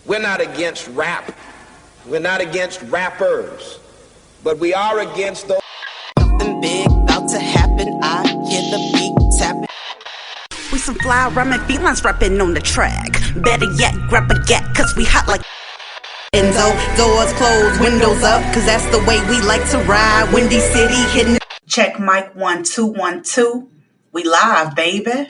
We're not against rap. We're not against rappers. But we are against those. Something big about to happen. I hear the beat tapping. We some fly rhyming felines rapping on the track. Better yet, grab a gat, cause we hot like doors closed, windows up, cause that's the way we like to ride. Windy City hitting. Check mic 1 2 1 2. We live, baby.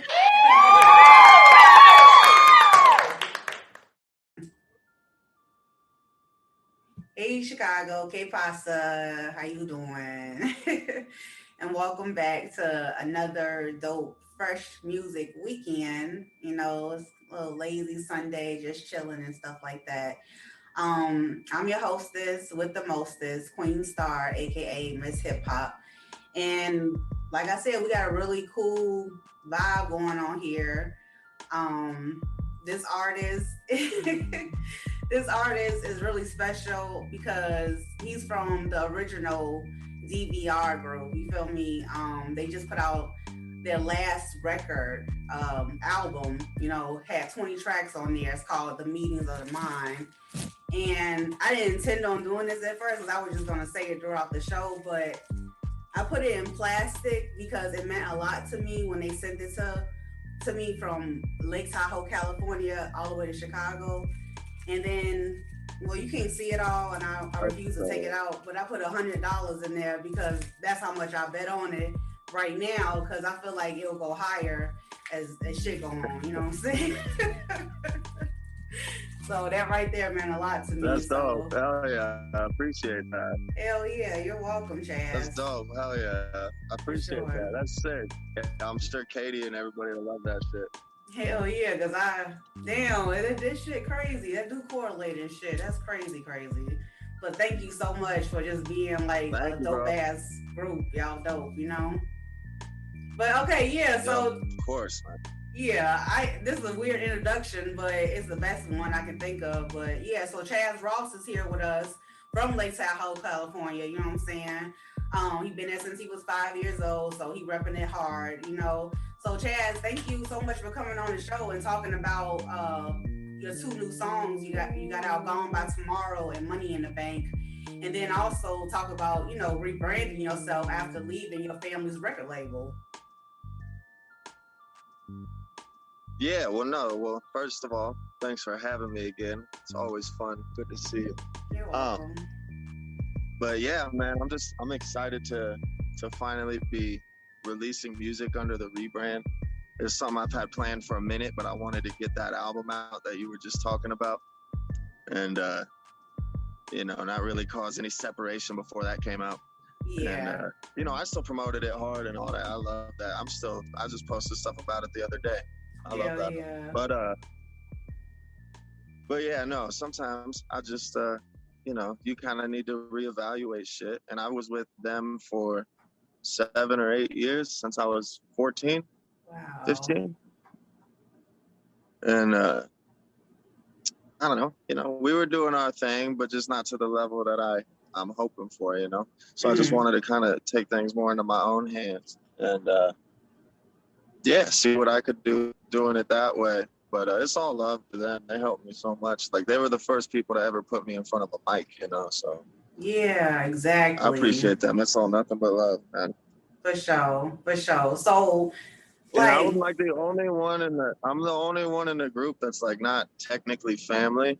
Hey Chicago, K Pasta, how you doing? And welcome back to another dope, fresh music weekend. You know, it's a little lazy Sunday, just chilling and stuff like that. I'm your hostess with the mostest, Queen Star, aka Miss Hip Hop. And like I said, we got a really cool vibe going on here. This artist this artist is really special because he's from the original DVR group. You feel me? They just put out their last record album, you know, had 20 tracks on there. It's called The Meetings of the Mind. And I didn't intend on doing this at first because I was just going to say it throughout the show, but I put it in plastic because it meant a lot to me when they sent it to me from Lake Tahoe, California, all the way to Chicago. And then, well, you can't see it all, and I refuse to take it out, but I put $100 in there because that's how much I bet on it right now, because I feel like it'll go higher as shit go on, you know what I'm saying? So that right there meant a lot to me. That's dope. Hell yeah. I appreciate that. Hell yeah. You're welcome, Chaz. That's dope. Hell yeah. I appreciate that. That's sick. I'm sure Katie and everybody will love that shit. Hell yeah, because this shit crazy. That do correlate and shit. That's crazy. But thank you so much for just being like a dope ass group. Y'all dope, you know? But okay, yeah, so. Of course, man. Yeah, this is a weird introduction, but it's the best one I can think of. But yeah, so Chaz Ross is here with us from Lake Tahoe, California. You know what I'm saying? He's been there since he was 5 years old, so he repping it hard, you know. So Chaz, thank you so much for coming on the show and talking about your 2 new songs you got out, Gone by Tomorrow and Money in the Bank. And then also talk about, you know, rebranding yourself after leaving your family's record label. Yeah, well, first of all, thanks for having me again. It's always fun. Good to see you. You're welcome. But yeah, man, I'm excited to finally be releasing music under the rebrand. It's something I've had planned for a minute, but I wanted to get that album out that you were just talking about. And, you know, not really cause any separation before that came out. Yeah. And, you know, I still promoted it hard and all that. I love that. I just posted stuff about it the other day. I love that. Yeah. But yeah, no, sometimes I just, you know, you kind of need to reevaluate shit. And I was with them for 7 or 8 years since I was 14, 15. And I don't know, you know, we were doing our thing, but just not to the level that I'm hoping for, you know. So I just wanted to kind of take things more into my own hands and, yeah, see what I could do doing it that way. But it's all love to them. They helped me so much. Like, they were the first people to ever put me in front of a mic, you know, so. Yeah, exactly. I appreciate them. It's all nothing but love, man. For sure. So, like, I was like I'm the only one in the group that's like not technically family.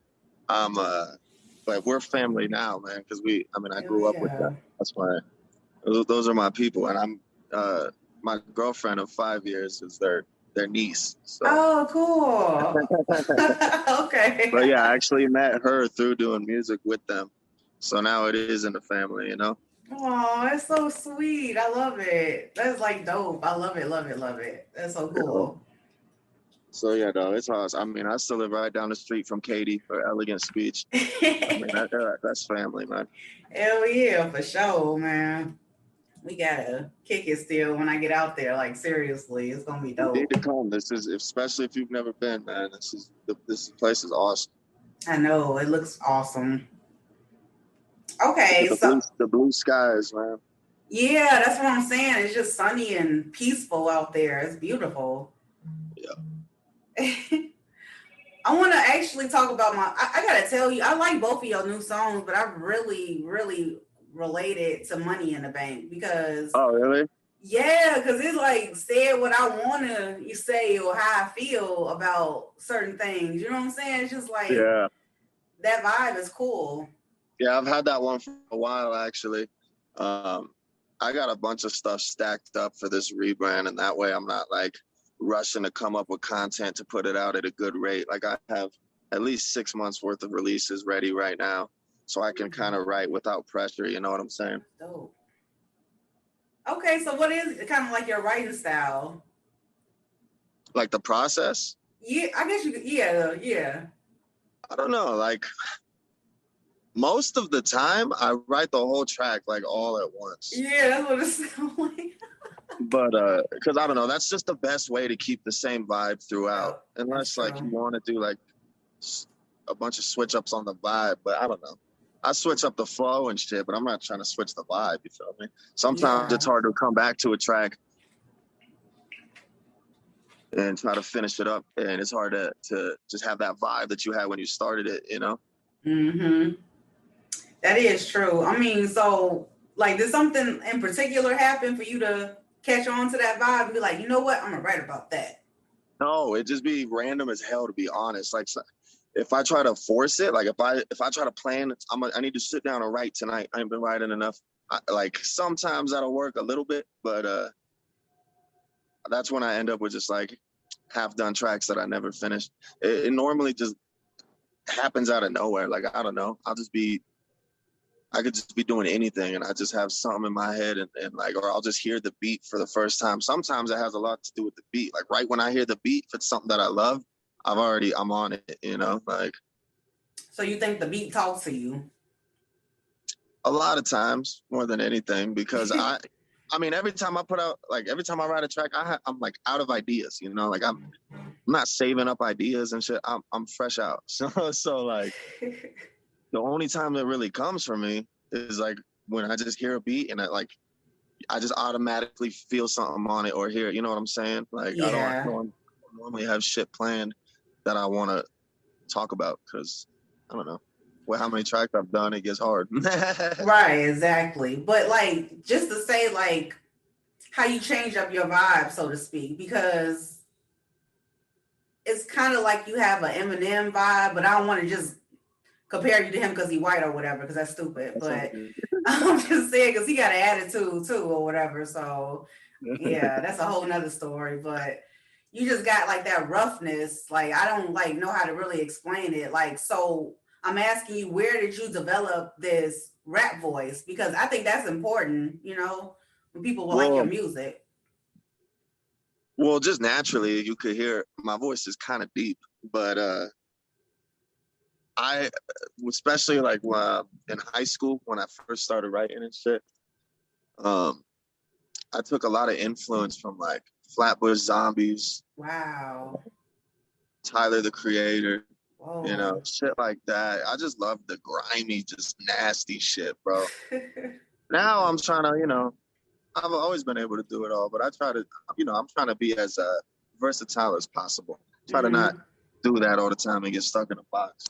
But we're family now, man, because I grew up with them. That's why those are my people. And I'm my girlfriend of 5 years is their niece. So. Oh, cool. Okay. But yeah, I actually met her through doing music with them. So now it is in the family, you know? Oh, that's so sweet. I love it. That's like dope. I love it. That's so cool. So yeah, no, it's awesome. I mean, I still live right down the street from Katie for Elegant Speech. I mean, that's family, man. Hell yeah, for sure, man. We gotta kick it still when I get out there. Like, seriously, it's gonna be dope. You need to come. This is, especially if you've never been, man. This place is awesome. I know, it looks awesome. Okay, the blue skies, man. Yeah, that's what I'm saying. It's just sunny and peaceful out there. It's beautiful. Yeah. I want to actually talk about I gotta tell you, I like both of your new songs, but I really, really related to Money in the Bank because. Oh, really? Yeah, because it's like said what I want to you say or how I feel about certain things. You know what I'm saying? It's just like Yeah. that vibe is cool. Yeah, I've had that one for a while, actually. I got a bunch of stuff stacked up for this rebrand, and that way I'm not like rushing to come up with content to put it out at a good rate. Like I have at least 6 months worth of releases ready right now, so I can kind of write without pressure. You know what I'm saying? Dope. Okay, so what is kind of like your writing style? Like the process? Yeah, I guess you could. Yeah, yeah. I don't know. Like most of the time, I write the whole track like all at once. Yeah, that's what it sounds like. But because I don't know, that's just the best way to keep the same vibe throughout. Yeah, Unless like you want to do like a bunch of switch ups on the vibe, but I don't know. I switch up the flow and shit, but I'm not trying to switch the vibe. You feel me? Sometimes it's hard to come back to a track and try to finish it up, and it's hard to just have that vibe that you had when you started it. You know? Mm-hmm. That is true. I mean, so like, did something in particular happen for you to catch on to that vibe and be like, you know what, I'm gonna write about that? No, it just be random as hell, to be honest. Like if I try to force it, like if I try to plan, I need to sit down and write tonight. I ain't been writing enough. Like sometimes that'll work a little bit, but that's when I end up with just like half done tracks that I never finished. It normally just happens out of nowhere. Like I don't know. I could just be doing anything and I just have something in my head and like, or I'll just hear the beat for the first time. Sometimes it has a lot to do with the beat. Like right when I hear the beat, if it's something that I love, I'm on it, you know, like. So you think the beat talks to you? A lot of times, more than anything, because I mean, every time I write a track, I'm like out of ideas, you know, like I'm not saving up ideas and shit. I'm fresh out. So like, the only time that really comes for me is like when I just hear a beat and I just automatically feel something on it or hear it. You know what I'm saying? Like I don't normally have shit planned that I want to talk about because I don't know. Well, how many tracks I've done, it gets hard. Right, exactly. But like, just to say like how you change up your vibe, so to speak, because it's kind of like you have an Eminem vibe, but I don't want to just compare you to him because he's white or whatever, because that's stupid. But I'm just saying because he got an attitude too or whatever. So yeah, that's a whole nother story. But you just got like that roughness. Like I don't like know how to really explain it. Like, so I'm asking you, where did you develop this rap voice? Because I think that's important, you know, when people will like your music. Well, just naturally you could hear my voice is kind of deep, but I, especially like in high school when I first started writing and shit, I took a lot of influence from like Flatbush Zombies. Wow. Tyler the Creator. Whoa. You know, shit like that. I just love the grimy, just nasty shit, bro. Now I'm trying to, you know, I've always been able to do it all, but I try to, you know, I'm trying to be as versatile as possible. Try to not do that all the time and get stuck in a box.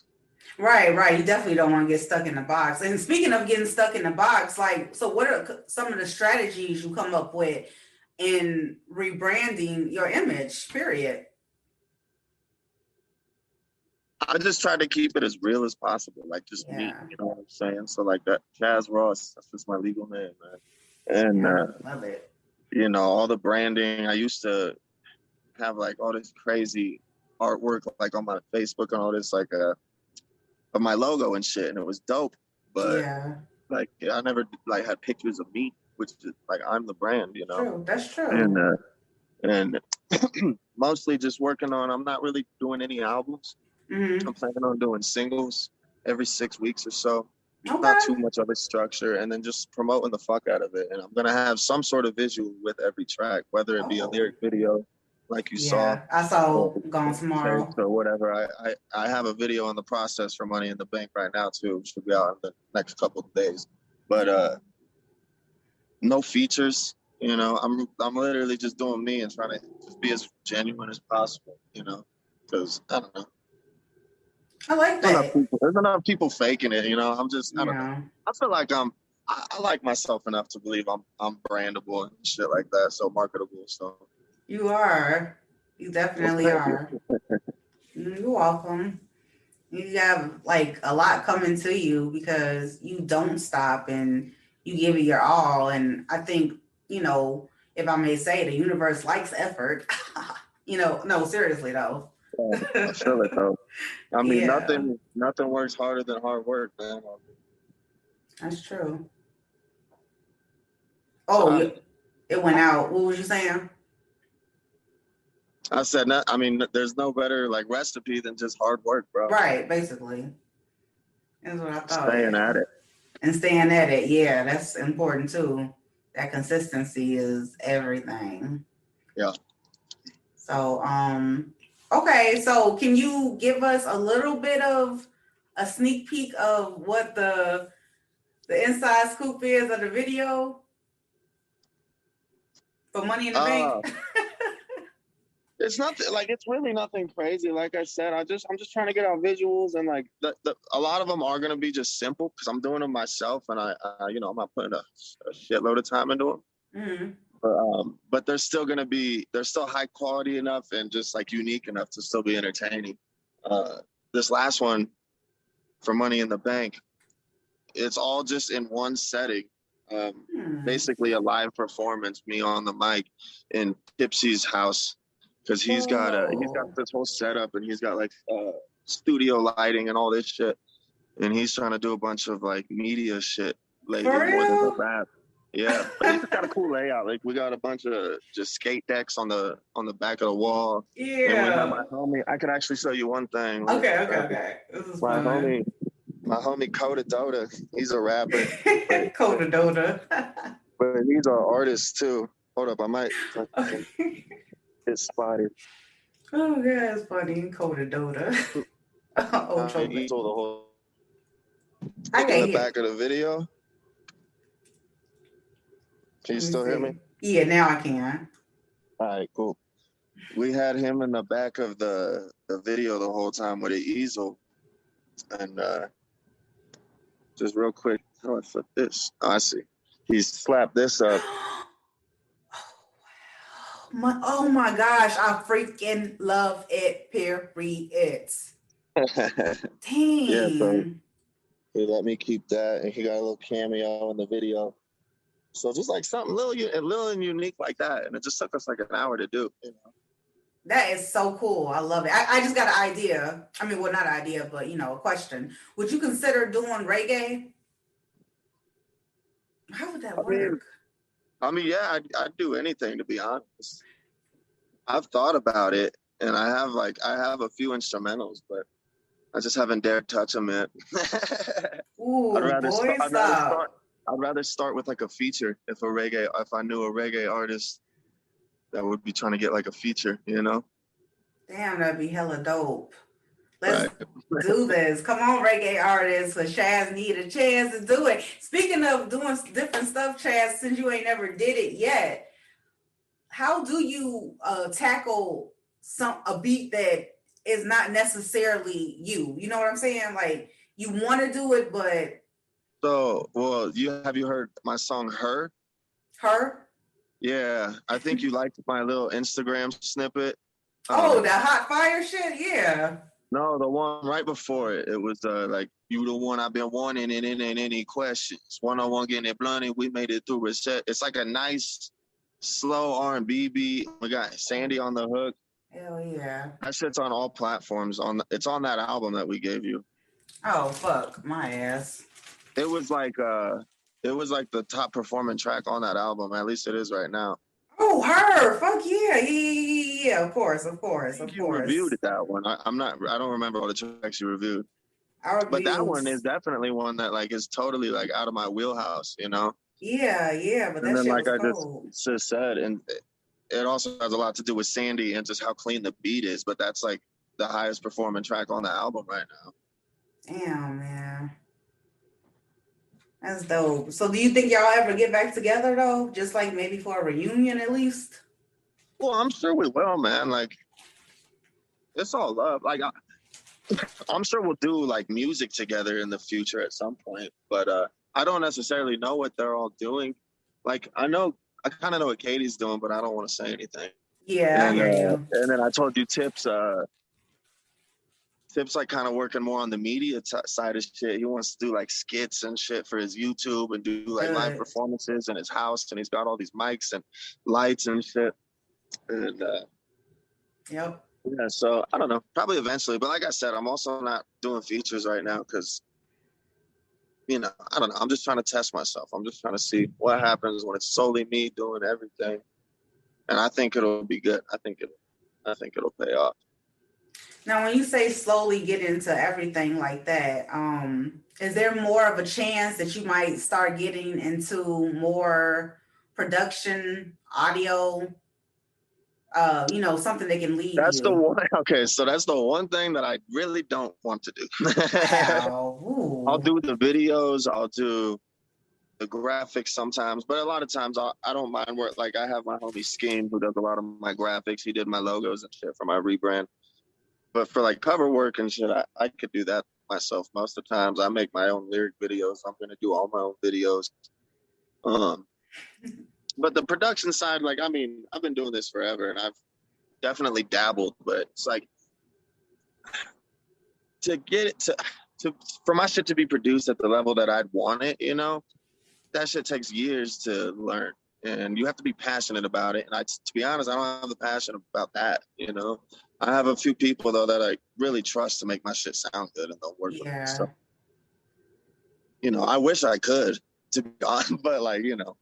Right. You definitely don't want to get stuck in the box. And speaking of getting stuck in the box, like, so what are some of the strategies you come up with in rebranding your image, period? I just try to keep it as real as possible, like just me, you know what I'm saying? So like that, Chaz Ross, that's just my legal name, man. And love it. You know, all the branding. I used to have like all this crazy artwork like on my Facebook and all this like of my logo and shit, and it was dope. But like I never like had pictures of me, which is like I'm the brand, you know. True, that's true. And mostly just working on. I'm not really doing any albums. I'm planning on doing singles every 6 weeks or so. Okay. Not too much of a structure, and then just promoting the fuck out of it. And I'm gonna have some sort of visual with every track, whether it be a lyric video, like you saw. I saw Gone Tomorrow or whatever. I have a video on the process for Money in the Bank right now too. Should be out in the next couple of days. But no features. You know, I'm literally just doing me and trying to just be as genuine as possible. You know, because I don't know. I like that. There's enough people faking it, you know. I don't know. Yeah. I feel like I like myself enough to believe I'm brandable and shit like that, so marketable. So You are. You well, definitely thank you. are. You're welcome. You have like a lot coming to you because you don't stop and you give it your all. And I think, if I may say, the universe likes effort. No, seriously though. I feel it though. I mean, Yeah, nothing works harder than hard work, man. that's true. So Oh, it went out. What was you saying? I said, I mean, there's no better like recipe than just hard work, bro. Right, basically. That's what I thought. Staying Yeah. at it. And staying at it. Yeah, that's important too. That consistency is everything. Yeah. So, okay. So can you give us a little bit of a sneak peek of what the inside scoop is of the video for Money in the Bank? It's nothing like it's really nothing crazy. Like I said, I'm just trying to get out visuals and like a lot of them are gonna be just simple because I'm doing them myself and I I'm not putting a shitload of time into them. Mm-hmm. But they're still high quality enough and just like unique enough to still be entertaining. This last one for Money in the Bank, it's all just in one setting. Basically a live performance, me on the mic in Tipsy's house. Because he's got this whole setup and he's got like studio lighting and all this shit, and he's trying to do a bunch of like media shit lately more than the rap. Yeah, but he's got a cool layout. Like we got a bunch of just skate decks on the back of the wall. Yeah. And we have my homie. I could actually show you one thing. Okay. This is my fun. homie Coda Dota. He's a rapper. Coda Dota. But he's an artist too. Hold up, I might. It's spotted. Oh, yeah, it's funny. Coda Dota. He's all the whole. I in the back of the video. Can you still hear me? Yeah, now I can. All right, cool. We had him in the back of the video the whole time with an easel, and just real quick, how do I flip this? Oh, I see. He slapped this up. Oh my gosh, I freaking love it. Period. Dang. Yeah, so he let me keep that, and he got a little cameo in the video. So just like something little and unique like that, and it just took us like an hour to do. That is so cool. I love it. I just got an idea. I mean, well, not an idea, but a question. Would you consider doing reggae? How would that work? I mean, yeah, I'd do anything, to be honest. I've thought about it, and I have a few instrumentals, but I just haven't dared touch them yet. Ooh, I'd rather start with like a feature. If I knew a reggae artist that would be trying to get like a feature, Damn, that'd be hella dope. Let's do this. Come on, reggae artists. So Chaz need a chance to do it. Speaking of doing different stuff, Chaz, since you ain't never did it yet, how do you tackle a beat that is not necessarily you? You know what I'm saying? Like you want to do it, but have you heard my song Her? Her? Yeah, I think you liked my little Instagram snippet. Oh, the hot fire shit? Yeah. No, the one right before it. It was like, you the one I've been wanting and it ain't any questions. One-on-one getting it blunted. We made it through reset. It's like a nice, slow R&B beat. We got Sandy on the hook. Hell yeah. That shit's on all platforms. It's on that album that we gave you. Oh, fuck my ass. It was like the top performing track on that album. At least it is right now. Oh, Her. Fuck yeah. Of course. You reviewed that one. I don't remember all the tracks you reviewed. But that one is definitely one that like is totally like out of my wheelhouse, Yeah, but that shit was I just said, and it also has a lot to do with Sandy and just how clean the beat is, but that's like the highest performing track on the album right now. Damn, man. That's dope. So do you think y'all ever get back together though? Just like maybe for a reunion at least? Well, I'm sure we will, man. Like, it's all love. Like, I'm sure we'll do like music together in the future at some point, but I don't necessarily know what they're all doing. Like I kind of know what Katie's doing, but I don't want to say anything. Yeah, I hear you. And then I told you Tip's like kind of working more on the media side of shit. He wants to do like skits and shit for his YouTube and do like live Good. performances in his house, and he's got all these mics and lights and shit. And Yep. yeah, so I don't know, probably eventually. But like I said, I'm also not doing features right now because, you know, I don't know. I'm just trying to test myself. I'm just trying to see what happens when it's solely me doing everything. And I think it'll be good. I think it'll pay off. Now, when you say slowly get into everything like that, is there more of a chance that you might start getting into more production, audio, something that can lead That's the you? one. Okay, so that's the one thing that I really don't want to do. Wow. I'll Ooh. do the videos. I'll do the graphics sometimes, but a lot of times I don't mind work. Like I have my homie Scheme who does a lot of my graphics. He did my logos and shit for my rebrand. But for like cover work and shit, I could do that myself most of the times. I make my own lyric videos. I'm gonna do all my own videos. Um, but the production side, like I mean, I've been doing this forever, and I've definitely dabbled. But it's like to get it to for my shit to be produced at the level that I'd want it, you know, that shit takes years to learn, and you have to be passionate about it. And to be honest, I don't have the passion about that. You know, I have a few people though that I really trust to make my shit sound good, and they'll work with me. Yeah. So, you know, I wish I could, to be honest, but like, you know,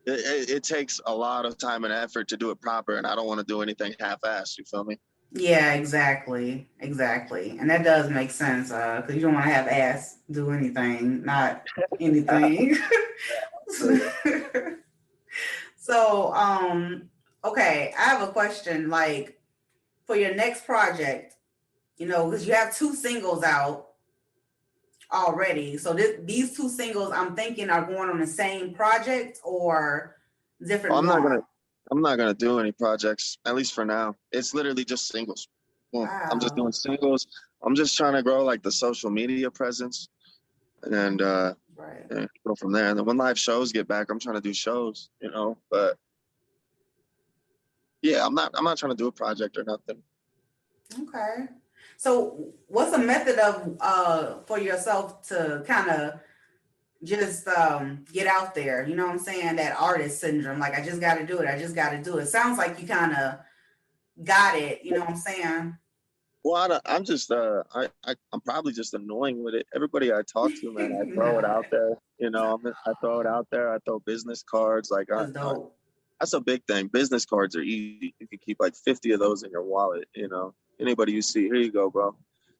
it takes a lot of time and effort to do it proper, and I don't want to do anything half-assed. You feel me? Yeah, exactly. Exactly. And that does make sense, because you don't want to have ass do anything, not anything. So, okay, I have a question. Like, for your next project, because you have 2 singles out already. So these 2 singles, I'm thinking, are going on the same project or different I'm ones. not gonna do any projects, at least for now. It's literally just singles. Boom. I'm just Wow. doing singles. I'm just trying to grow like the social media presence, and Right. and go from there. And then when live shows get back, I'm trying to do shows, you know. But yeah, I'm not trying to do a project or nothing. Okay. So what's a method of for yourself to kind of just get out there? You know what I'm saying? That artist syndrome. Like, I just got to do it. I just got to do it. Sounds like you kind of got it. You know what I'm saying? Well, I'm just I'm probably just annoying with it. Everybody I talk to, man, I throw it Nah, out there. You know, I throw it out there. I throw business cards. Like that's dope. that's a big thing. Business cards are easy. You can keep like 50 of those in your wallet. You know, anybody you see, here you go, bro.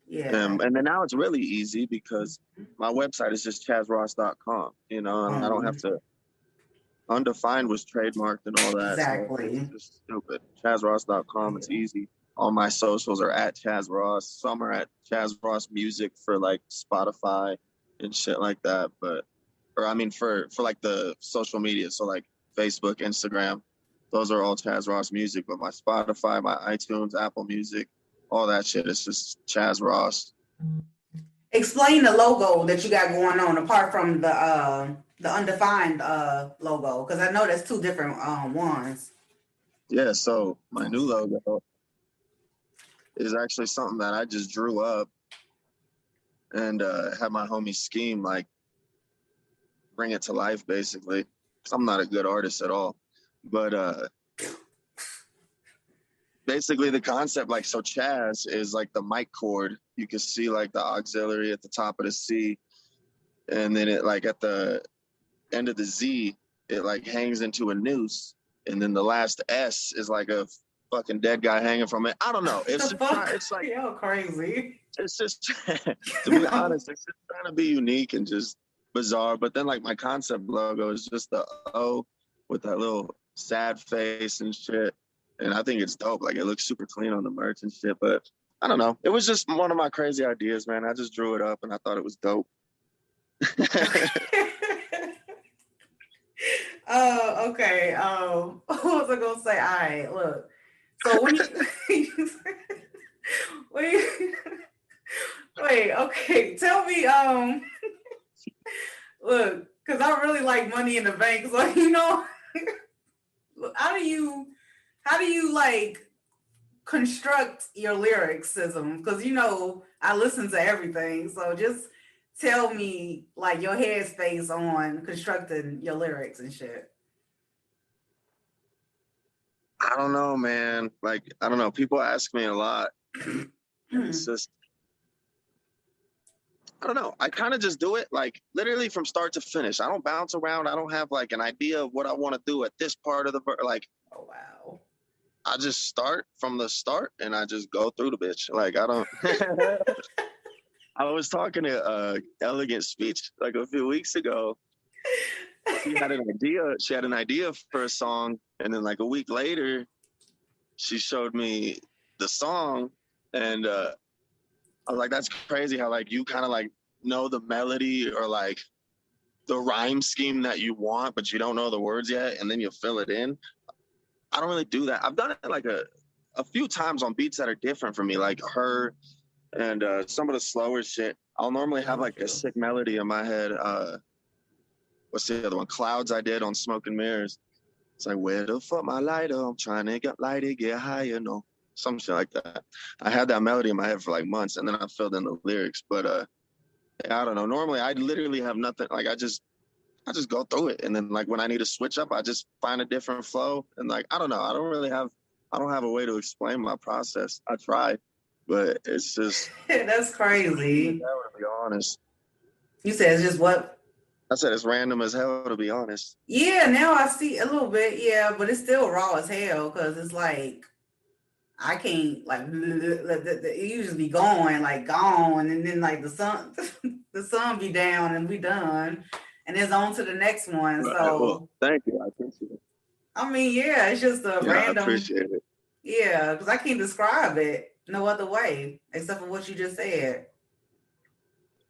Yeah. And then now it's really easy because my website is just chazross.com. You know, and I don't have to. Undefined was trademarked and all that, so it's Exactly. just stupid. ChazRoss.com, it's easy. All my socials are at Chaz Ross. Some are at Chaz Ross Music for like Spotify and shit like that. But, or I mean, for like the social media, so like Facebook, Instagram, those are all Chaz Ross Music. But my Spotify, my iTunes, Apple Music, all that shit, it's just Chaz Ross. Explain the logo that you got going on apart from the undefined logo, because I know that's 2 different ones. Yeah, so my new logo is actually something that I just drew up and had my homie Scheme like bring it to life, basically. Cause I'm not a good artist at all, but basically the concept, like, so Chaz is like the mic cord. You can see like the auxiliary at the top of the C, and then it like at the end of the Z, it like hangs into a noose, and then the last S is like a fucking dead guy hanging from it. I don't know. It's The just fuck? it's like Yo, crazy. it's just to be honest, it's just trying to be unique and just bizarre. But then like my concept logo is just the O with that little sad face and shit. And I think it's dope. Like it looks super clean on the merch and shit. But I don't know. It was just one of my crazy ideas, man. I just drew it up and I thought it was dope. Oh, okay. What was I gonna say? All right, look. So when you when you Wait, okay. Tell me, look, because I really like Money in the Bank. So, how do you like construct your lyricsism? Because, I listen to everything. So just tell me, like, your headspace on constructing your lyrics and shit. I don't know, man. Like, I don't know. People ask me a lot. And it's just, I don't know. I kind of just do it like literally from start to finish. I don't bounce around. I don't have like an idea of what I want to do at this part of the like. Oh wow. I just start from the start and I just go through the bitch. Like I don't. I was talking to Elegant Speech like a few weeks ago. She had an idea. She had an idea for a song, and then like a week later, she showed me the song, and I was like, "That's crazy how like you kind of like know the melody or like the rhyme scheme that you want, but you don't know the words yet, and then you fill it in." I don't really do that. I've done it like a few times on beats that are different for me, like Her and some of the slower shit. I'll normally have like a sick melody in my head. What's the other one? Clouds I did on Smoke and Mirrors. It's like, where the fuck my lighter? I'm trying to get lighter, get higher, no. Some shit like that. I had that melody in my head for like months and then I filled in the lyrics. But I don't know. Normally I literally have nothing. Like I just go through it. And then like when I need to switch up, I just find a different flow. And like, I don't know. I don't have a way to explain my process. I try, but it's just That's crazy. To be honest. You said it's just what? I said it's random as hell, to be honest. Yeah, now I see a little bit, yeah, but it's still raw as hell because it's like I can't like it usually be gone, and then like the sun be down and we done, and it's on to the next one. Right, so well, thank you, I appreciate it. I mean, yeah, it's just a random. I appreciate it. Yeah, because I can't describe it no other way except for what you just said.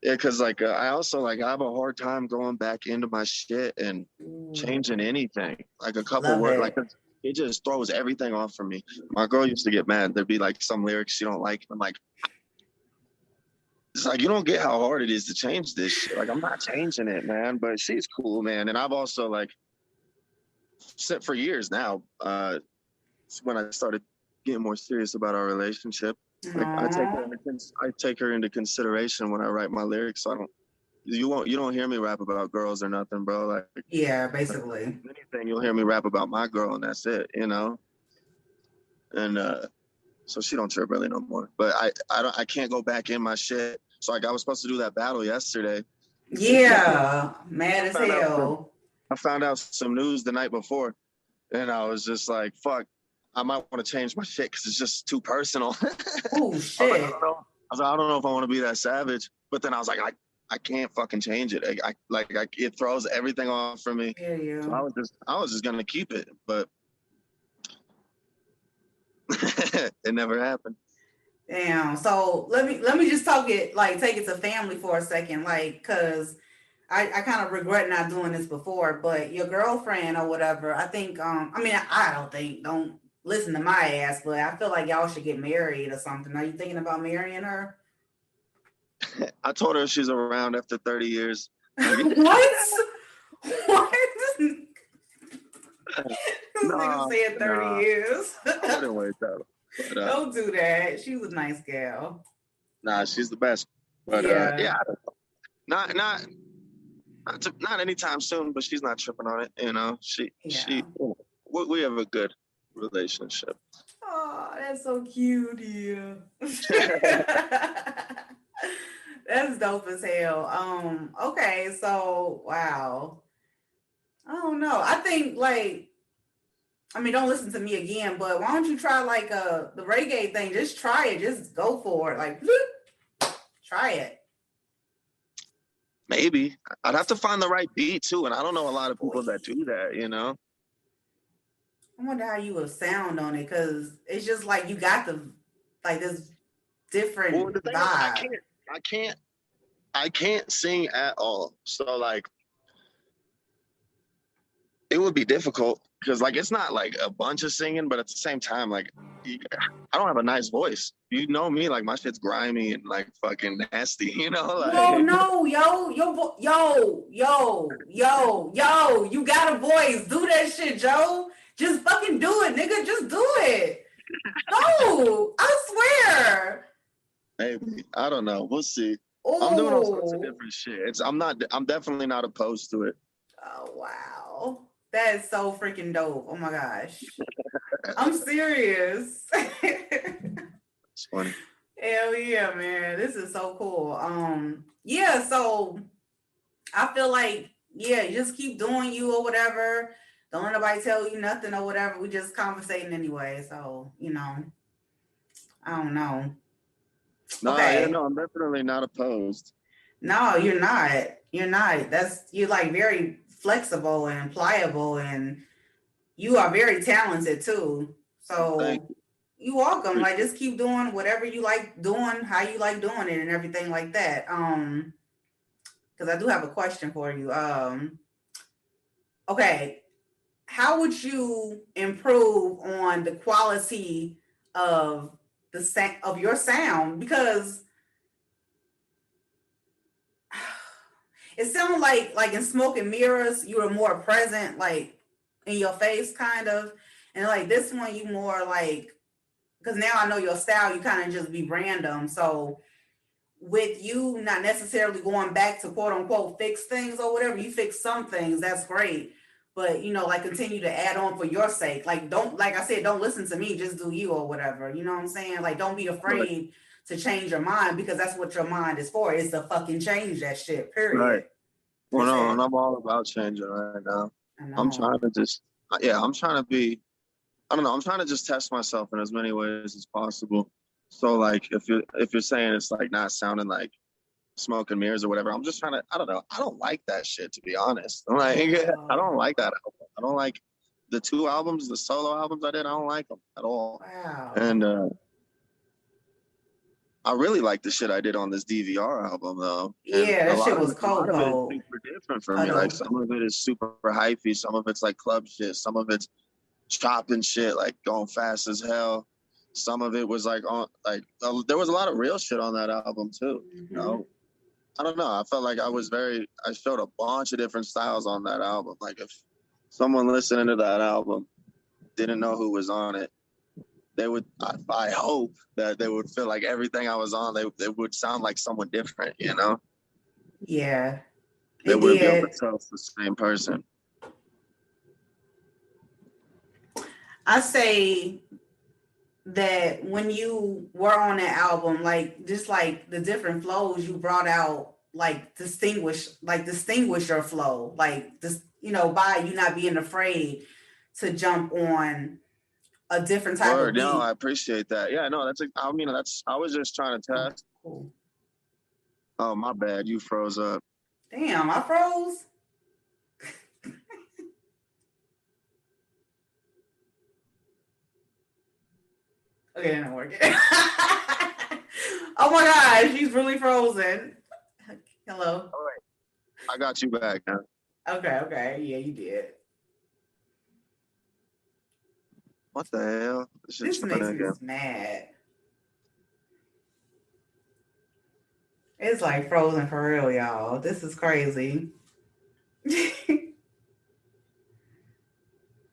Yeah, because like I also like I have a hard time going back into my shit and changing anything. Like a couple words, like it just throws everything off for me. My girl used to get mad. There'd be like some lyrics she don't like. I'm like, it's like you don't get how hard it is to change this shit. Like I'm not changing it, man. But she's cool, man. And I've also like sit for years now. When I started getting more serious about our relationship. Like I take her into consideration when I write my lyrics. So you don't hear me rap about girls or nothing, bro. Like yeah, basically. Anything you'll hear me rap about my girl and that's it, And so she don't trip really no more. But I can't go back in my shit. So like I was supposed to do that battle yesterday. Yeah, mad as hell. I found out some news the night before, and I was just like, fuck. I might want to change my shit because it's just too personal. Oh shit! I was like, I don't know if I want to be that savage. But then I was like, I can't fucking change it. It throws everything off for me. Yeah. So I was just gonna keep it, but it never happened. Damn. So let me just take it to family for a second, like, cause I kind of regret not doing this before. But your girlfriend or whatever, I think. Don't listen to my ass, but I feel like y'all should get married or something. Are you thinking about marrying her? I told her she's around after 30 years. What? What? This nigga said 30 years. I wouldn't wait that. But, don't do that. She was a nice gal. Nah, she's the best. But yeah, not anytime soon. But she's not tripping on it. We have a good relationship. Oh, that's so cute, yeah. That's dope as hell. Okay, so wow. I don't know. I think don't listen to me again, but why don't you try the reggae thing? Just try it. Just go for it. Like try it. Maybe. I'd have to find the right beat too, and I don't know a lot of people that do that, I wonder how you would sound on it, because it's just like you got this different vibe. I can't sing at all. So like it would be difficult because like it's not like a bunch of singing, but at the same time, like Yeah, I don't have a nice voice. You know me, like my shit's grimy and like fucking nasty, you know? Whoa, Like no, yo, you got a voice. Do that shit, Joe. Just fucking do it, nigga. Just do it. No, I swear. maybe. I don't know. We'll see. I'm doing all sorts of Oh. different shit. I'm definitely not opposed to it. Oh, wow. That is so freaking dope. Oh my gosh. I'm serious. It's funny. Hell yeah, man. This is so cool. Yeah, so I feel like, yeah, you just keep doing you or whatever. Don't let nobody tell you nothing or whatever. We just conversating anyway. So, I don't know. No, yeah, Okay. no, I'm definitely not opposed. No, you're not. You're not. You're like very flexible and pliable, and you are very talented too. Thank So you're welcome. Like, just keep doing whatever you like doing, how you like doing it, and everything like that. Because I do have a question for you. Okay, how would you improve on the quality of of your sound? Because it sounded like in Smoke and Mirrors, you were more present, like in your face, kind of, and like this one, you more like, because now I know your style, you kind of just be random. So with you not necessarily going back to quote unquote fix things or whatever, you fix some things, that's great. But like continue to add on for your sake. Like don't, like I said, don't listen to me, just do you or whatever. You know what I'm saying? Like don't be right, afraid to change your mind, because that's what your mind is for. It's to fucking change that shit, right. period. Well, That's no, and it. I'm all about changing right now. I I'm know. trying to just, yeah, I'm trying to be, I don't know, I'm trying to just test myself in as many ways as possible. So like, if you're saying it's like not sounding like Smoke and Mirrors or whatever, I'm just trying to, I don't know, I don't like that shit to be honest. I'm like, I Wow. don't like that album. I don't like the two albums, the solo albums I did. I don't like them at all. Wow. And I really like the shit I did on this DVR album though, and Yeah, a that lot shit of was it, a lot cold, of it is cold. super different for me. Like Huddle. some of it is super hypey, some of it's like club shit, some of it's chopping shit, like going fast as hell. Some of it was like on, like there was a lot of real shit on that album too. You Mm-hmm. know, I don't know. I felt like I showed a bunch of different styles on that album. Like if someone listening to that album didn't know who was on it, they would, I hope that they would feel like everything I was on, they would sound like someone different, you know? Yeah, They it wouldn't be able to did. tell it's the same person. I say that when you were on that album, like just like the different flows you brought out, like distinguish your flow, like just by you not being afraid to jump on a different type of Word, no, I beat. appreciate that. Yeah, no, I was just trying to Oh, test. cool. Oh, my bad, you froze up. Damn, I froze. Okay, not working. Oh my gosh, she's really frozen. Hello. All right, I got you back now. Okay, yeah, you did. What the hell? This shit's This trying makes me again. mad. It's like frozen for real, y'all. This is crazy. Can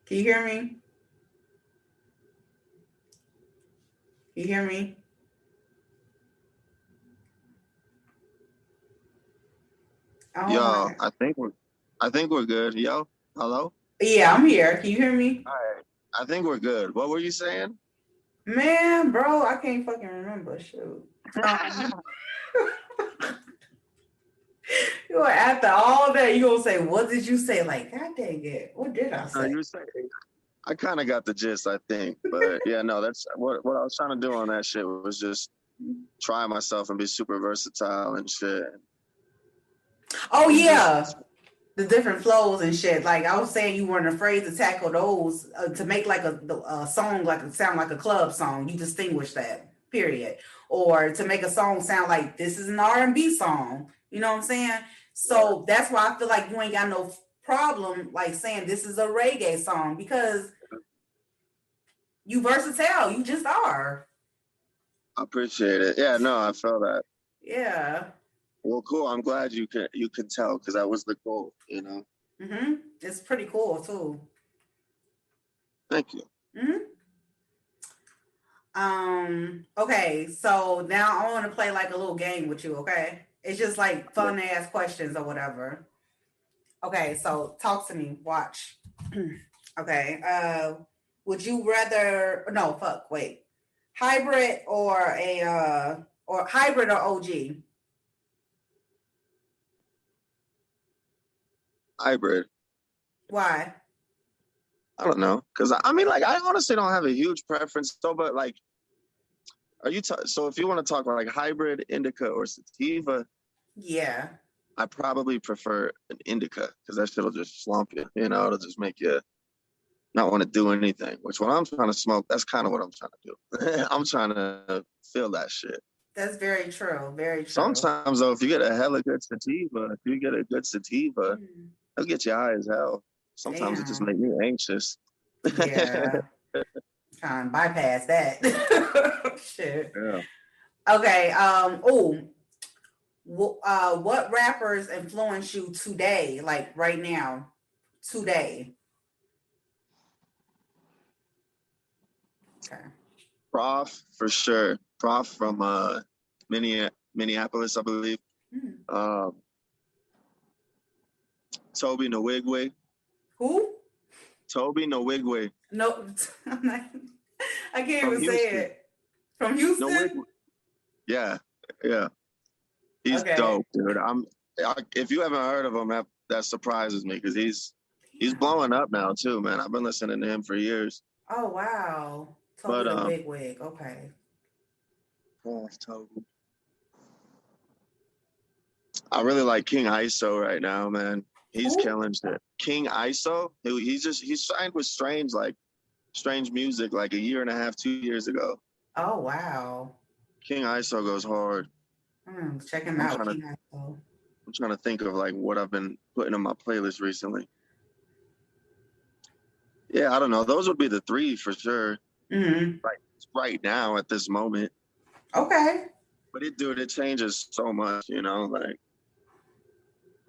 you hear me? Can you hear me? Oh Yo, my. I think we're good. Yo, hello? Yeah, I'm here. Can you hear me? All right. I think we're good. What were you saying? Man, bro, I can't fucking remember. Shoot. You were after all that, you gonna say, what did you say? Like, God dang it. What did I say? You were saying, I kind of got the gist, I think. But yeah, no, that's what I was trying to do on that shit was just try myself and be super versatile and shit. Oh And just, yeah. The different flows and shit. Like I was saying, you weren't afraid to tackle those to make like a song like sound like a club song. You distinguish that, period. Or to make a song sound like this is an R&B song. You know what I'm saying? So that's why I feel like you ain't got no problem like saying this is a reggae song, because You versatile. You just are. I appreciate it. Yeah, no, I felt that. Yeah. Well, cool. I'm glad you can tell because that was the goal, you know. It's pretty cool too. Thank you. Okay, so now I want to play like a little game with you, okay? It's just like fun ass questions or whatever. Okay, so talk to me. Watch. Okay. Would you rather no fuck, wait. Hybrid or hybrid or OG? Hybrid. Why? I don't know, because I mean, like, I honestly don't have a huge preference, though. But like, so if you want to talk like hybrid, indica, or sativa, Yeah. I probably prefer an indica because that shit'll just slump you. You know, it'll just make you not want to do anything. Which when I'm trying to smoke, that's kind of what I'm trying to do. I'm trying to feel that shit. That's very true. Very true. Sometimes though, if you get a hella good sativa, it'll get you high as hell. Sometimes it just makes me anxious. Yeah. Trying to bypass that. Shit. Yeah. Okay. What rappers influence you today? Like right now, today. Okay. Prof for sure. Prof from Minneapolis, I believe. Toby Nwigwe. Who? Toby Nwigwe. No, I can't From even Houston. say it. From Houston? Nwigwe. Yeah. He's dope, dude. If you haven't heard of him, that surprises me because he's blowing up now too, man. I've been listening to him for years. Oh wow. Toby the Big Wig. Okay. Oh, Toby. I really like King ISO right now, man. He's killing shit. King ISO, he's signed with Strange Music like a year and a half, 2 years ago. Oh wow. King ISO goes hard. Check him out, King ISO. I'm trying to think of like what I've been putting on my playlist recently. Yeah, I don't know. Those would be the three for sure. Right now at this moment. Okay. But it changes so much, you know, like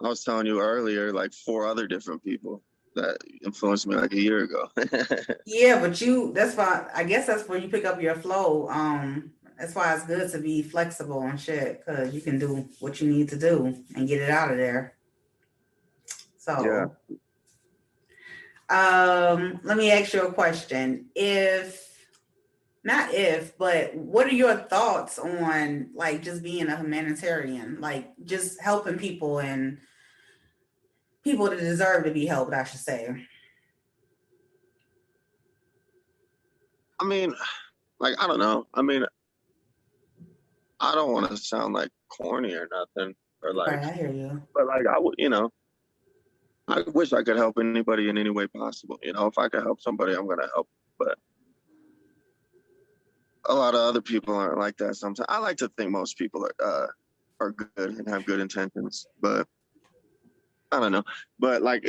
I was telling you earlier, like 4 other different people that influenced me like a year ago. Yeah, but that's why I guess that's where you pick up your flow. That's why it's good to be flexible and shit, because you can do what you need to do and get it out of there. So let me ask you a question. But what are your thoughts on like just being a humanitarian, like just helping people and people that deserve to be helped, I should say? I mean, like, I don't know. I mean, I don't want to sound like corny or nothing, or like, right, I hear you. But like, I would, you know, I wish I could help anybody in any way possible. You know, if I could help somebody, I'm going to help. But a lot of other people aren't like that sometimes. I like to think most people are good and have good intentions, but I don't know. But like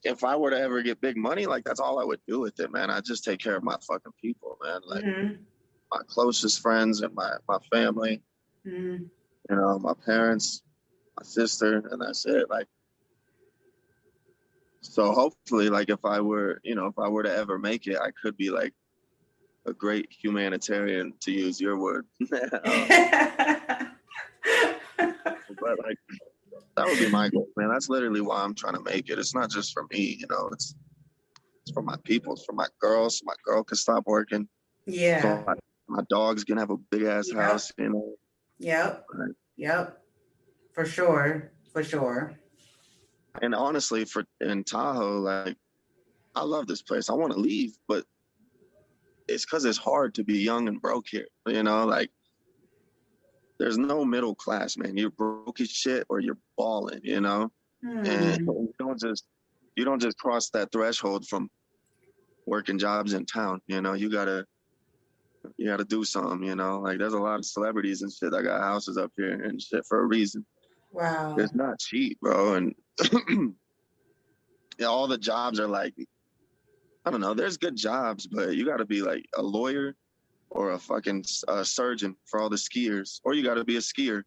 if I were to ever get big money, like that's all I would do with it, man. I just take care of my fucking people, man. Like my closest friends and my family, you know, my parents, my sister, and that's it. Like, so hopefully, like if I were to ever make it, I could be like a great humanitarian, to use your word. But like, that would be my goal, man. That's literally why I'm trying to make it. It's not just for me, you know. It's for my people. It's for my girls. So my girl can stop working. Yeah. So my dogs can have a big ass house, you know. Yep. Right. Yep. For sure. And honestly, in Tahoe, like, I love this place. I want to leave, but it's because it's hard to be young and broke here. You know, like, there's no middle class, man. You're broke as shit or you're balling, you know? And you don't just cross that threshold from working jobs in town, you know? You gotta do something, you know? Like, there's a lot of celebrities and shit that got houses up here and shit for a reason. Wow. It's not cheap, bro. And yeah, all the jobs are like I don't know. There's good jobs, but you got to be like a lawyer or a fucking surgeon for all the skiers, or you got to be a skier.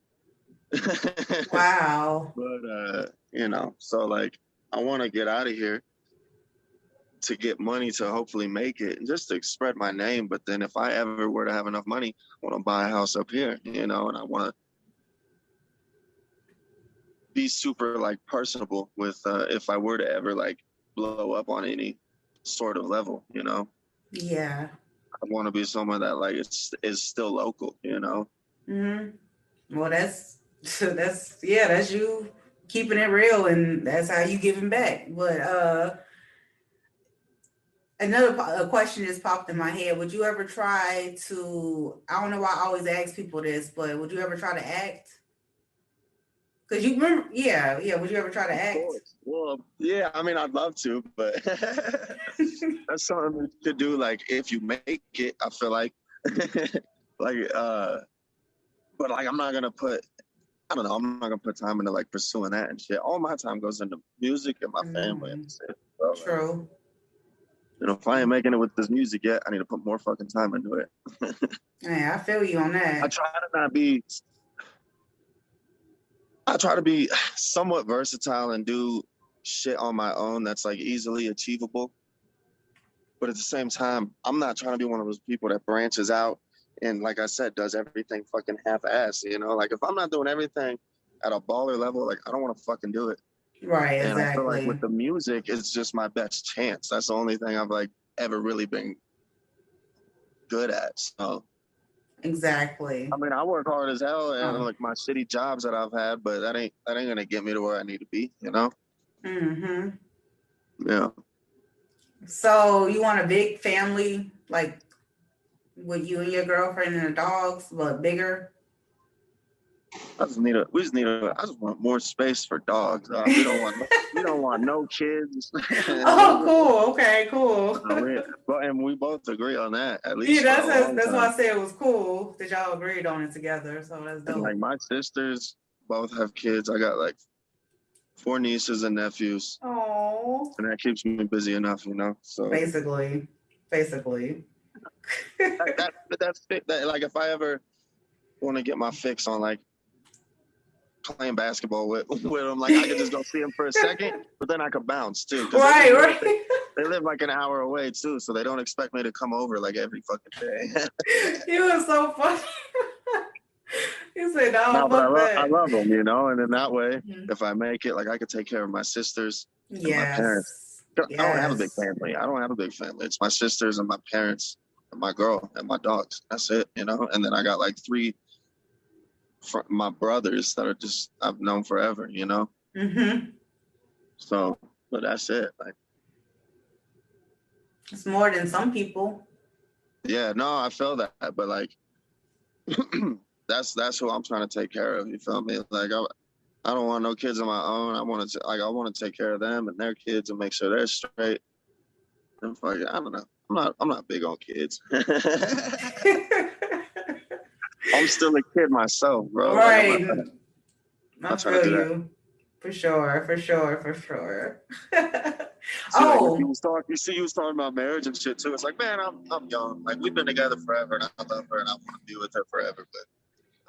Wow. But you know, so like I want to get out of here to get money to hopefully make it and just to spread my name. But then if I ever were to have enough money, I want to buy a house up here, you know, and I want to be super like personable with if I were to ever like blow up on any sort of level, you know. Yeah. I want to be someone that like is still local, you know. Well, that's that's you keeping it real, and that's how you giving back. But another question just popped in my head. Would you ever try to? I don't know why I always ask people this, but would you ever try to act? Because you remember, yeah. Would you ever try to Of act? course. Well, yeah, I mean, I'd love to, but that's something you could do. Like, if you make it, I feel like, like, but like, I'm not gonna put. I don't know. I'm not gonna put time into like pursuing that and shit. All my time goes into music and my family. And shit. So, True. you know, if I ain't making it with this music yet, I need to put more fucking time into it. Yeah, I feel you on that. I try to be somewhat versatile and do shit on my own that's like easily achievable. But at the same time, I'm not trying to be one of those people that branches out and, like I said, does everything fucking half-ass, you know? Like, if I'm not doing everything at a baller level, like, I don't want to fucking do it. Right, And I feel like exactly. with the music, it's just my best chance. That's the only thing I've, like, ever really been good at. So, Exactly. I mean, I work hard as hell and, like, my shitty jobs that I've had, but that ain't gonna get me to where I need to be, you know? Yeah. So you want a big family, like with you and your girlfriend and the dogs, but bigger? I just want more space for dogs. We don't want no kids. Oh, cool. Okay, cool. And we both agree on that, at Yeah, least for a long that's time. why I said it was cool that y'all agreed on it together. So that's dope. And like my sisters both have kids. I got like 4 nieces and nephews. Oh. And that keeps me busy enough, you know. So basically. that's that, like if I ever want to get my fix on like playing basketball with them, like I could just go see them for a second, but then I could bounce too. Right. They live like an hour away too, so they don't expect me to come over like every fucking day. You were so funny. You said, "No, fuck that." I love them, you know, and in that way, if I make it, like I could take care of my sisters and my parents. I don't have a big family. It's my sisters and my parents and my girl and my dogs. That's it, you know. And then I got like 3 my brothers that are just I've known forever, you know. So, but that's it. Like, it's more than some people. Yeah, no, I feel that, but like, that's who I'm trying to take care of. You feel me? Like, I don't want no kids of my own. I want to take care of them and their kids and make sure they're straight. And fuck it, I don't know. I'm not big on kids. I'm still a kid myself, bro. Right. Like, I feel you. For sure. Oh, you was talking about marriage and shit too. It's like, man, I'm young. Like we've been together forever, and I love her, and I want to be with her forever. But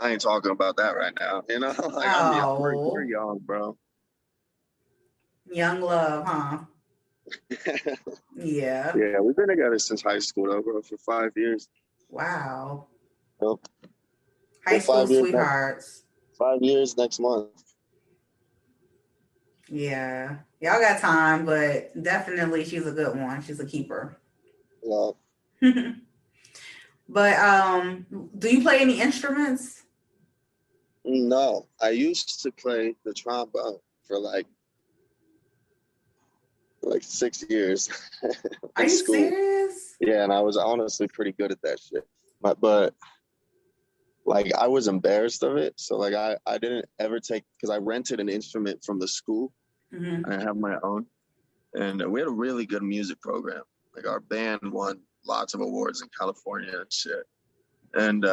I ain't talking about that right now. You know, like I'm young. We're young, bro. Young love, huh? Yeah. Yeah, we've been together since high school, though, bro, for 5 years. Wow. Yep. High school sweethearts. 5 years next month. Yeah. Y'all got time, but definitely she's a good one. She's a keeper. Yeah. But do you play any instruments? No. I used to play the trombone for like 6 years. Are you serious? Yeah, and I was honestly pretty good at that shit. But like I was embarrassed of it. So like I didn't ever take, because I rented an instrument from the school. I have my own. And we had a really good music program. Like our band won lots of awards in California and shit. And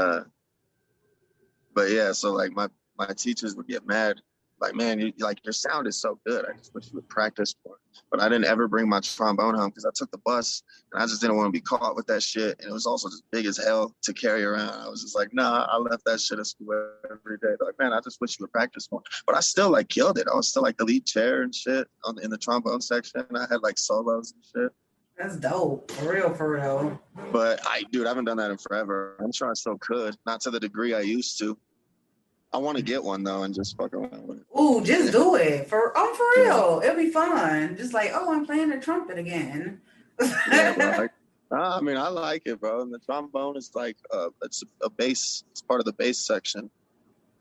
but yeah, so like my teachers would get mad like, man, your sound is so good. I just wish you would practice more. But I didn't ever bring my trombone home because I took the bus and I just didn't want to be caught with that shit. And it was also just big as hell to carry around. I was just like, nah, I left that shit at school every day. Like, man, I just wish you would practice more. But I still like killed it. I was still like the lead chair and shit in the trombone section. I had like solos and shit. That's dope. For real, for real. But I haven't done that in forever. I'm sure I still could. Not to the degree I used to. I want to get one though and just fuck around with it. Ooh, just do it. For real. It'll be fun. Just like, oh, I'm playing the trumpet again. Yeah, I mean, I like it, bro. And the trombone is like it's a bass. It's part of the bass section,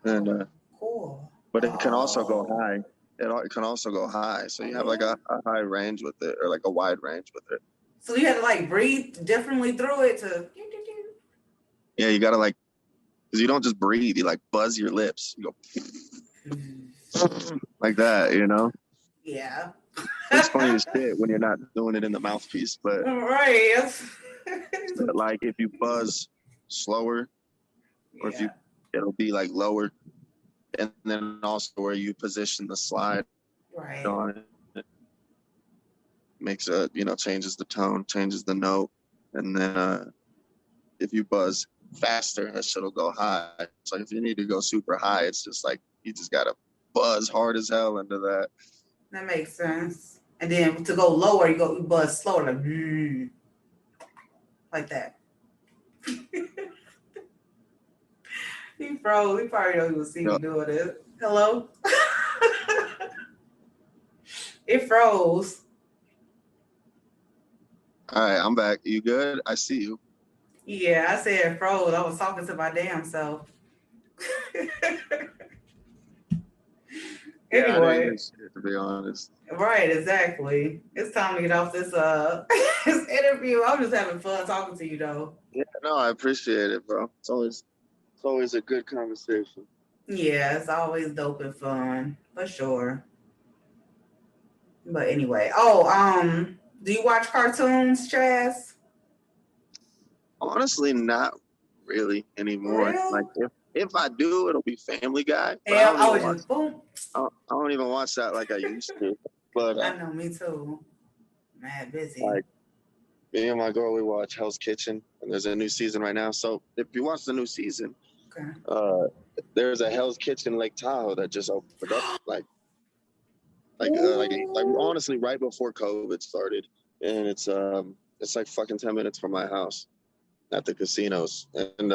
and cool. But it can also go high. It can also go high, so you have like a high range with it, or like a wide range with it. So you had to like breathe differently through it to. Yeah, you gotta like. Because you don't just breathe, you like buzz your lips. You go like that, you know? Yeah. It's funny as shit when you're not doing it in the mouthpiece, but right. but like if you buzz slower, or if it'll be like lower, and then also where you position the slide on it makes changes the tone, changes the note, and then if you buzz faster, that shit'll go high. So if you need to go super high, it's just like you just gotta buzz hard as hell into that. That makes sense. And then to go lower, you buzz slower, like that. He froze. He probably don't even see me doing this. Hello? It froze. All right, I'm back. You good? I see you. Yeah, I said froze. I was talking to my damn self. Anyway, to be honest. Right, exactly. It's time to get off this this interview. I'm just having fun talking to you, though. Yeah, no, I appreciate it, bro. It's always a good conversation. Yeah, it's always dope and fun for sure. But anyway, do you watch cartoons, Chaz? Honestly, not really anymore. Real? Like if I do, it'll be Family Guy. Yeah, I don't even watch that like I used to. But I know, me too. Mad busy. Like me and my girl, we watch Hell's Kitchen, and there's a new season right now. So if you watch the new season, there's a Hell's Kitchen Lake Tahoe that just opened up, like honestly right before COVID started, and it's like fucking 10 minutes from my house at the casinos, and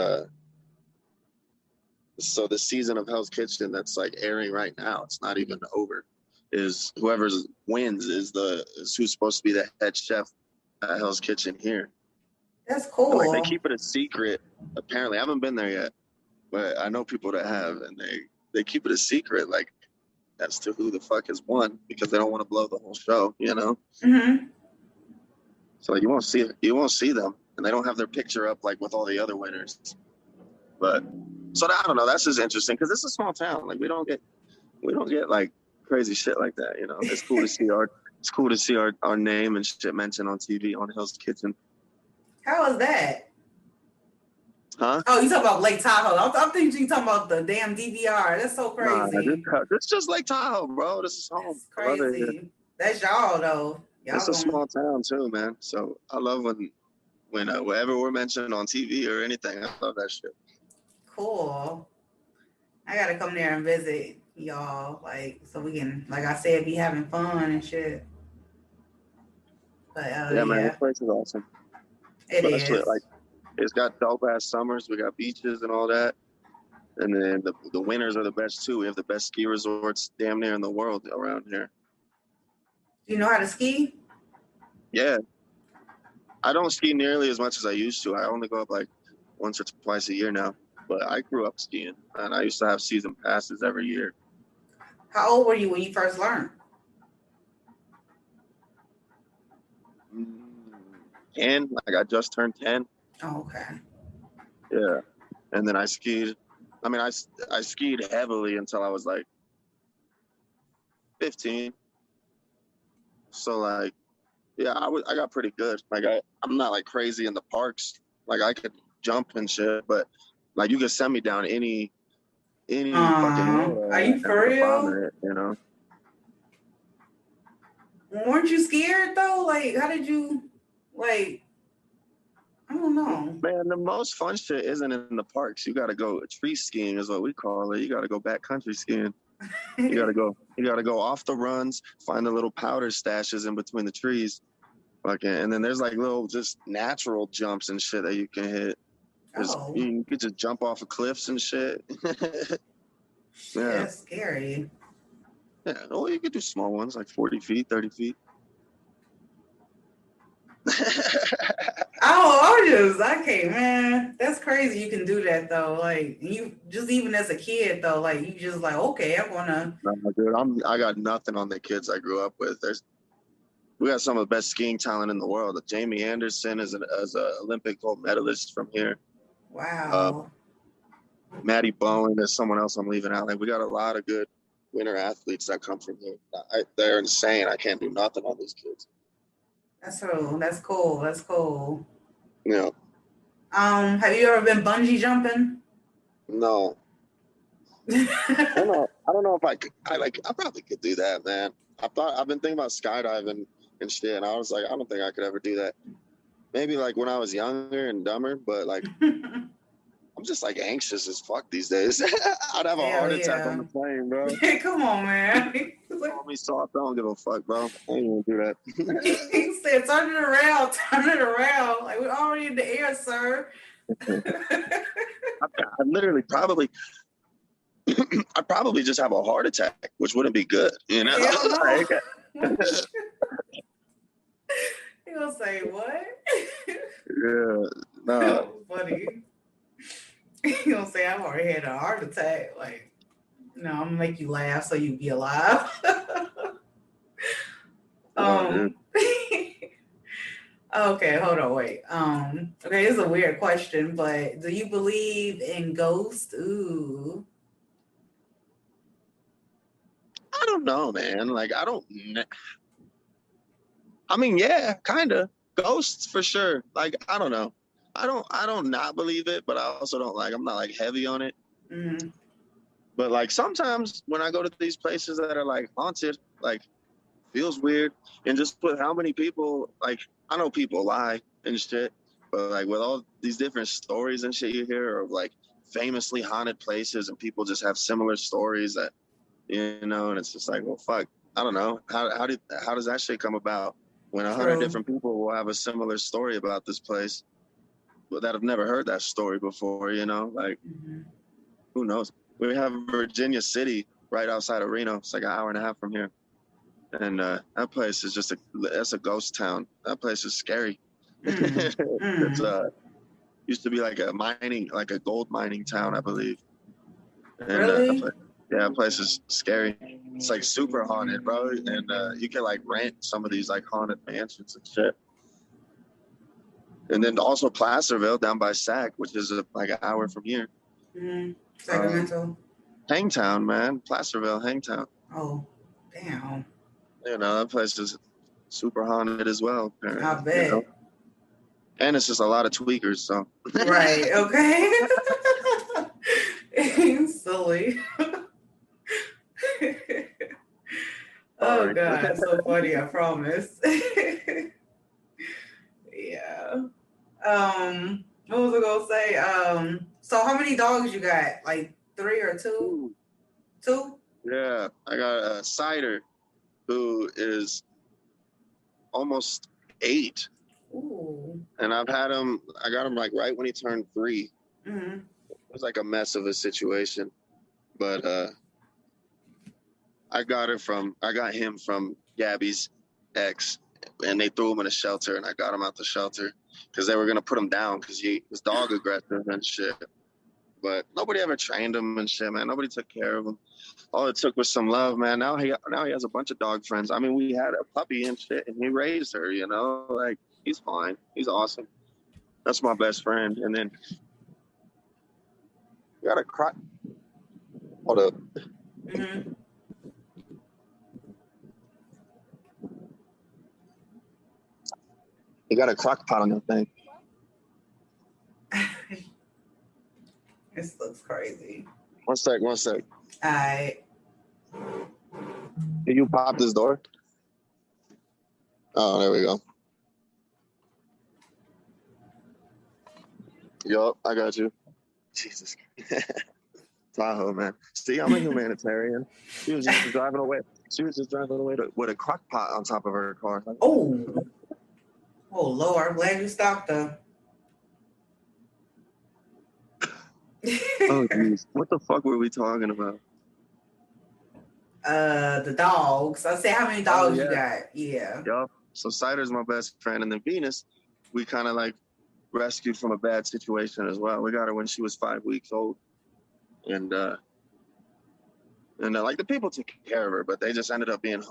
so the season of Hell's Kitchen that's like airing right now, it's not even over, is whoever wins is who's supposed to be the head chef at Hell's Kitchen here. That's cool. Like they keep it a secret. Apparently, I haven't been there yet, but I know people that have, and they keep it a secret, like as to who the fuck has won, because they don't want to blow the whole show, you know. Mm-hmm. So you won't see them, and they don't have their picture up like with all the other winners. But so I don't know. That's just interesting because it's a small town. Like we don't get like crazy shit like that. You know, it's cool to see our name and shit mentioned on TV on Hell's Kitchen. How is that? Huh? Oh, you talking about Lake Tahoe? I'm thinking you talking about the damn DVR. That's so crazy. This just Lake Tahoe, bro. This is home. That's crazy. That's y'all though. It's a small town too, man. So I love when wherever we're mentioned on TV or anything. I love that shit. Cool. I gotta come there and visit y'all, like, so we can, like I said, be having fun and shit. But man, this place is awesome. It is. Like, it's got dope ass summers. We got beaches and all that, and then the winters are the best too. We have the best ski resorts damn near in the world around here. Do you know how to ski? Yeah, I don't ski nearly as much as I used to. I only go up like once or twice a year now. But I grew up skiing, and I used to have season passes every year. How old were you when you first learned? 10. Like I just turned 10. Oh, okay. Yeah, and then I skied. I mean, I skied heavily until I was like 15. So like, yeah, I got pretty good. Like I'm not like crazy in the parks. Like I could jump and shit, but like you could send me down any any fucking way Are you that for I could find real? it, you know. Weren't you scared though? Like, how did you, like, I don't know. Man, the most fun shit isn't in the parks. You gotta go tree skiing is what we call it. You gotta go backcountry skiing. You gotta go off the runs, find the little powder stashes in between the trees. And then there's like little just natural jumps and shit that you can hit. Oh, You could just jump off of cliffs and shit. shit, Yeah. that's scary. Yeah. Or you could do small ones like 40 feet, 30 feet. I can't, man. That's crazy. You can do that though. Like, you just even as a kid though, like you just like, okay, I'm gonna. No, dude, I got nothing on the kids I grew up with. We got some of the best skiing talent in the world. Jamie Anderson is an Olympic gold medalist from here. Wow. Maddie Bowen is someone else I'm leaving out. Like, we got a lot of good winter athletes that come from here. They're insane. I can't do nothing on these kids. That's cool. That's cool. That's cool. Yeah. Have you ever been bungee jumping? No. I don't know if I could. I probably could do that, man. I've been thinking about skydiving and shit, and I was like, I don't think I could ever do that. Maybe like when I was younger and dumber, but like I'm just like anxious as fuck these days. I'd have a heart attack on the plane, bro. Come on, man. Call me soft. I don't give a fuck, bro. I ain't gonna do that. He said, turn it around, turn it around. Like, we're already in the air, sir. I literally probably I'd probably just have a heart attack, which wouldn't be good, you know? Hell no. He gonna say what? Yeah, no. Funny. He gonna say I've already had a heart attack. Like, no, I'm gonna make you laugh so you be alive. Okay, hold on, wait. Okay, this is a weird question, but do you believe in ghosts? Ooh. I don't know, man. Like, I mean, yeah, kind of. Ghosts for sure. Like, I don't know. I don't not believe it, but I also don't I'm not like heavy on it. Mm-hmm. But like sometimes when I go to these places that are like haunted, like feels weird. And just with how many people, like, I know people lie and shit, but like with all these different stories and shit you hear of like famously haunted places and people just have similar stories that, you know, and it's just like, well, fuck, I don't know. How does that shit come about when 100 different people will have a similar story about this place, but that have never heard that story before, you know? Like, who knows? We have Virginia City right outside of Reno. It's like an hour and a half from here. And that place is that's a ghost town. That place is scary. It's used to be like a gold mining town, I believe. And really? that place is scary. It's like super haunted, bro. And you can like rent some of these like haunted mansions and shit. And then also Placerville down by Sac, which is like an hour from here. Sacramento. Hangtown, man. Placerville, Hangtown. Oh, damn. You know, that place is super haunted as well. I bet. You know? And it's just a lot of tweakers, so. Right, okay. Silly. Oh, God, so funny, I promise. Yeah. What was I gonna say? So how many dogs you got? Like 3 or 2? 2? Yeah, I got a cider who is almost 8. Ooh. And I got him like right when he turned 3. Mm-hmm. It was like a mess of a situation. But I got him from Gabby's ex, and they threw him in a shelter, and I got him out the shelter because they were gonna put him down because he was dog aggressive and shit. But nobody ever trained him and shit, man. Nobody took care of him. All it took was some love, man. Now he has a bunch of dog friends. I mean, we had a puppy and shit, and he raised her, you know? Like, he's fine. He's awesome. That's my best friend. And then you got a croc. Hold up. Mm-hmm. You got a crock pot on that thing. This looks crazy. One sec. All right. Can you pop this door? Oh, there we go. Yup, I got you. Jesus. Tahoe, man. See, I'm a humanitarian. She was just driving away. With a crock pot on top of her car. Oh Lord, I'm glad you stopped though. Oh, geez. What the fuck were we talking about? The dogs. I said, how many dogs you got? Yeah. Yup. So Cider's my best friend, and then Venus, we kind of like rescued from a bad situation as well. We got her when she was 5 weeks old, and like the people took care of her, but they just ended up being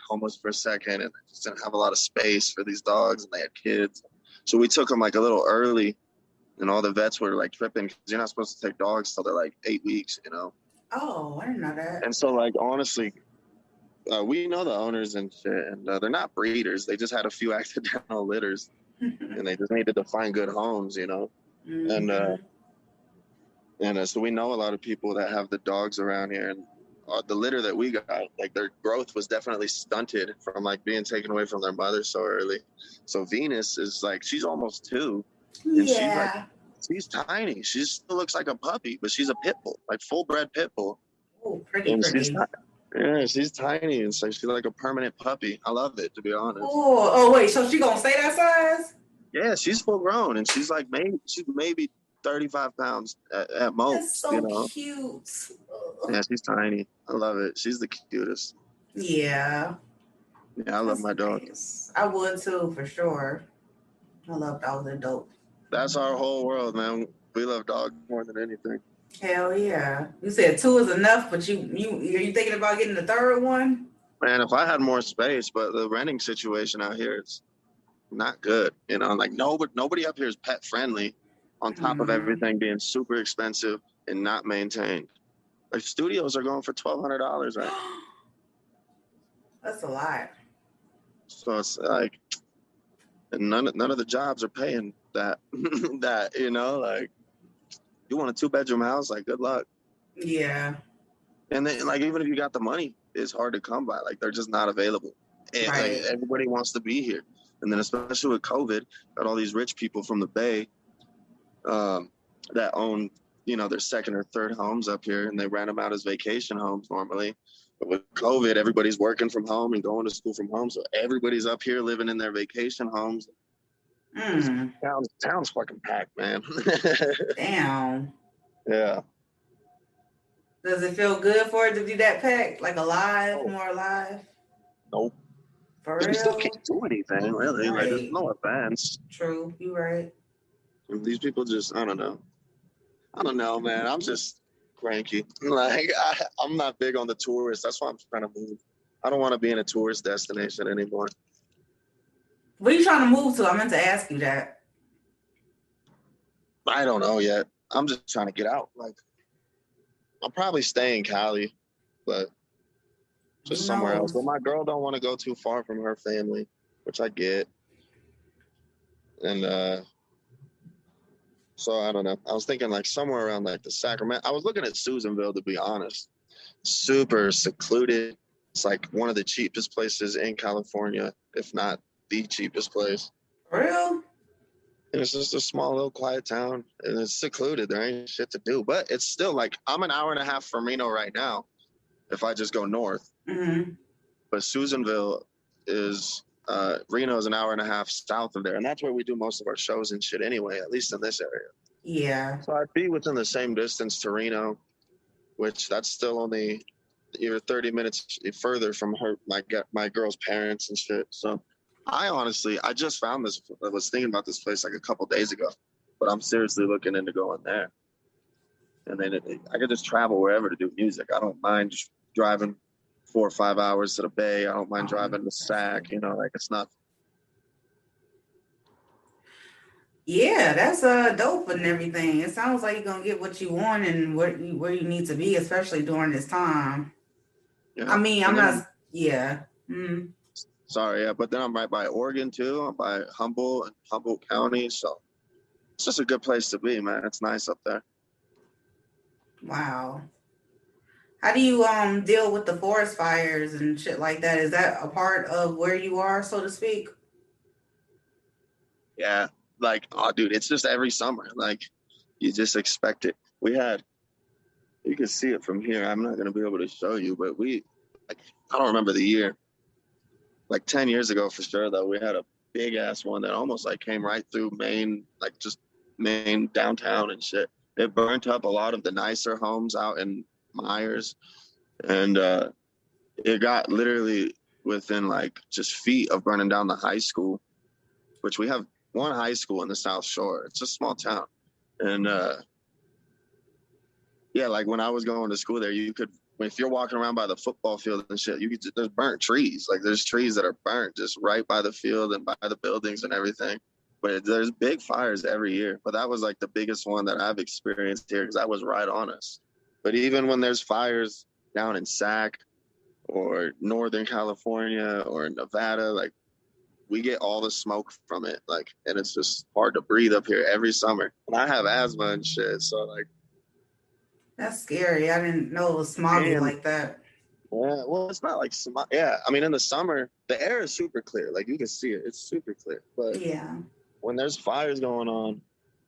homeless for a second, and just didn't have a lot of space for these dogs, and they had kids. So we took them like a little early, and all the vets were like tripping because you're not supposed to take dogs till they're like 8 weeks, you know. Oh, I didn't know that. And so like honestly, we know the owners and shit, and they're not breeders. They just had a few accidental litters, and they just needed to find good homes, you know. Mm-hmm. And so we know a lot of people that have the dogs around here, and the litter that we got, like their growth was definitely stunted from like being taken away from their mother so early. So Venus is like, she's almost 2, and she's tiny. She still looks like a puppy, but she's a pit bull, like full bred pit bull. Oh, pretty. She's tiny, and so she's like a permanent puppy. I love it, to be honest. Oh, wait, so she gonna stay that size? Yeah, she's full grown, and she's maybe 35 pounds at most. That's so cute. Yeah, she's tiny. I love it. She's the cutest. Yeah. Yeah, I love my dog. Nice. I would too, for sure. I love dogs. They're dope. That's our whole world, man. We love dogs more than anything. Hell yeah. You said 2 is enough, but are you thinking about getting the 3rd one? Man, if I had more space, but the renting situation out here is not good. You know, like nobody up here is pet friendly, on top of everything being super expensive and not maintained. Like studios are going for $1,200, right? That's a lot. So it's like, and none of the jobs are paying that. That, you know, like, you want a 2-bedroom house, like, good luck. Yeah. And then, like, even if you got the money, it's hard to come by. Like, they're just not available. And right. Like, everybody wants to be here. And then especially with COVID, got all these rich people from the Bay that own, you know, their 2nd or 3rd homes up here, and they rent them out as vacation homes normally. But with COVID, everybody's working from home and going to school from home. So everybody's up here living in their vacation homes. Town's fucking packed, man. Damn. Yeah. Does it feel good for it to be that packed? Like more alive? Nope. For real? We still can't do anything, really. Right. Like, there's no events. True. You right. These people just, I don't know, man. I'm just cranky. Like, I'm not big on the tourists. That's why I'm trying to move. I don't want to be in a tourist destination anymore. What are you trying to move to? I meant to ask you that. I don't know yet. I'm just trying to get out. Like, I'll probably stay in Cali, but just somewhere else. But my girl don't want to go too far from her family, which I get. And so I don't know. I was thinking like somewhere around like the Sacramento. I was looking at Susanville, to be honest. Super secluded. It's like one of the cheapest places in California, if not the cheapest place. Real? And it's just a small little quiet town, and it's secluded. There ain't shit to do, but it's still like, I'm an hour and a half from Reno right now if I just go north. Mm-hmm. But Susanville is, Reno is an hour and a half south of there, and that's where we do most of our shows and shit anyway, at least in this area. Yeah. So I'd be within the same distance to Reno, which that's still only 30 minutes further from my girl's parents and shit. So I just found this. I was thinking about this place like a couple days ago, but I'm seriously looking into going there. And then I could just travel wherever to do music. I don't mind just driving 4 or 5 hours to the Bay. I don't mind driving to Sac. You know, like, it's not. Yeah, that's dope and everything. It sounds like you're gonna get what you want and where you need to be, especially during this time. Yeah. I mean, I'm not. Yeah. Mm. Sorry, yeah, but then I'm right by Oregon too. I'm by Humboldt County, so it's just a good place to be, man. It's nice up there. Wow. How do you deal with the forest fires and shit like that? Is that a part of where you are, so to speak? Yeah, like, oh, dude, it's just every summer. Like, you just expect it. You can see it from here. I'm not gonna be able to show you, but like, I don't remember the year. Like 10 years ago for sure, though, we had a big ass one that almost like came right through Maine, like just Maine downtown and shit. It burnt up a lot of the nicer homes out in Myers, and it got literally within like just feet of burning down the high school, which we have one high school in the South Shore. It's a small town, and yeah, like when I was going to school there, you could, if you're walking around by the football field and shit, there's burnt trees. Like there's trees that are burnt just right by the field and by the buildings and everything. But there's big fires every year. But that was like the biggest one that I've experienced here because I was right on us. But even when there's fires down in Sac or Northern California or Nevada, like we get all the smoke from it. Like, and it's just hard to breathe up here every summer. And I have asthma and shit. So like, That's scary. I didn't know it was smoggy like that. Yeah, well, it's not like yeah. I mean, in the summer, the air is super clear. Like you can see it; it's super clear. But yeah, when there's fires going on,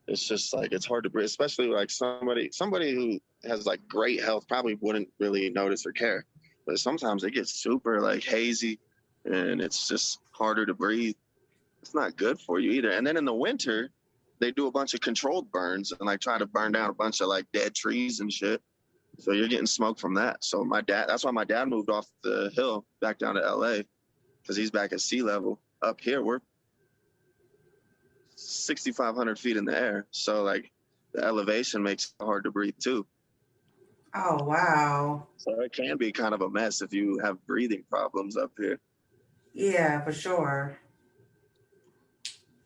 it's just like it's hard to breathe. Especially like somebody who has like great health probably wouldn't really notice or care. But sometimes it gets super like hazy, and it's just harder to breathe. It's not good for you either. And then in the winter, they do a bunch of controlled burns and like try to burn down a bunch of like dead trees and shit. So you're getting smoke from that. So that's why my dad moved off the hill back down to LA, because he's back at sea level. Up here, we're 6,500 feet in the air. So like the elevation makes it hard to breathe too. Oh, wow. So it can be kind of a mess if you have breathing problems up here. Yeah, for sure.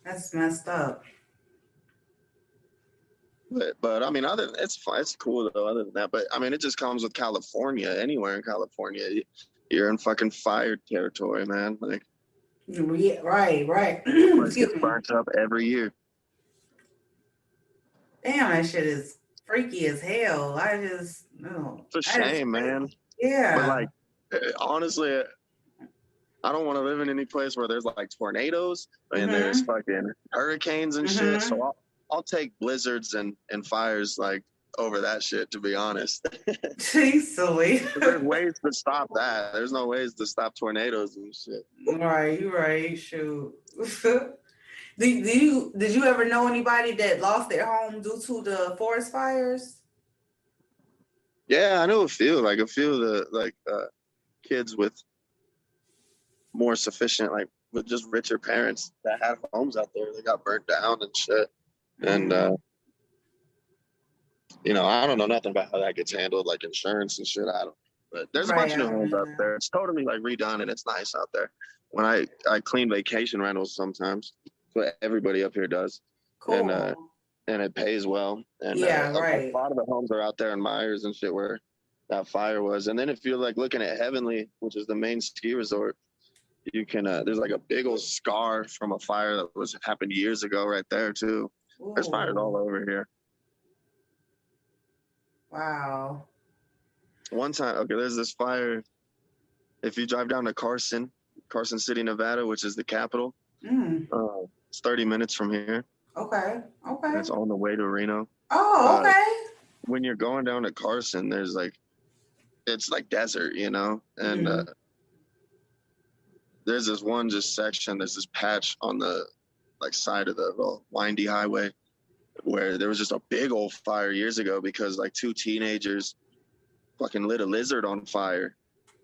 That's messed up. But I mean, it's cool though. Other than that, but I mean, it just comes with California. Anywhere in California, you're in fucking fire territory, man. Like, yeah, right. It gets burnt up every year. Damn, that shit is freaky as hell. It's a shame, man. Yeah. But like, honestly, I don't want to live in any place where there's like tornadoes and there's fucking hurricanes and shit. So I'll take blizzards and fires like over that shit, to be honest. Silly. There's ways to stop that. There's no ways to stop tornadoes and shit. Right. Shoot. Did you ever know anybody that lost their home due to the forest fires? Yeah, I know a few of the kids with more sufficient, like with just richer parents that had homes out there. They got burnt down and shit. And I don't know nothing about how that gets handled, like insurance and shit. I don't. But there's a bunch of new homes out there. It's totally like redone and it's nice out there. When I clean vacation rentals sometimes, what everybody up here does. Cool. And it pays well. And a lot of the homes are out there in Myers and shit where that fire was. And then if you're like looking at Heavenly, which is the main ski resort, you can there's like a big old scar from a fire that happened years ago right there too. Ooh. There's fires all over here. Wow. One time, there's this fire. If you drive down to Carson City, Nevada, which is the capital, it's 30 minutes from here. Okay. It's on the way to Reno. Oh, okay. When you're going down to Carson, there's it's like desert, and there's this one section, there's this patch on the side of the little windy highway where there was just a big old fire years ago because two teenagers fucking lit a lizard on fire.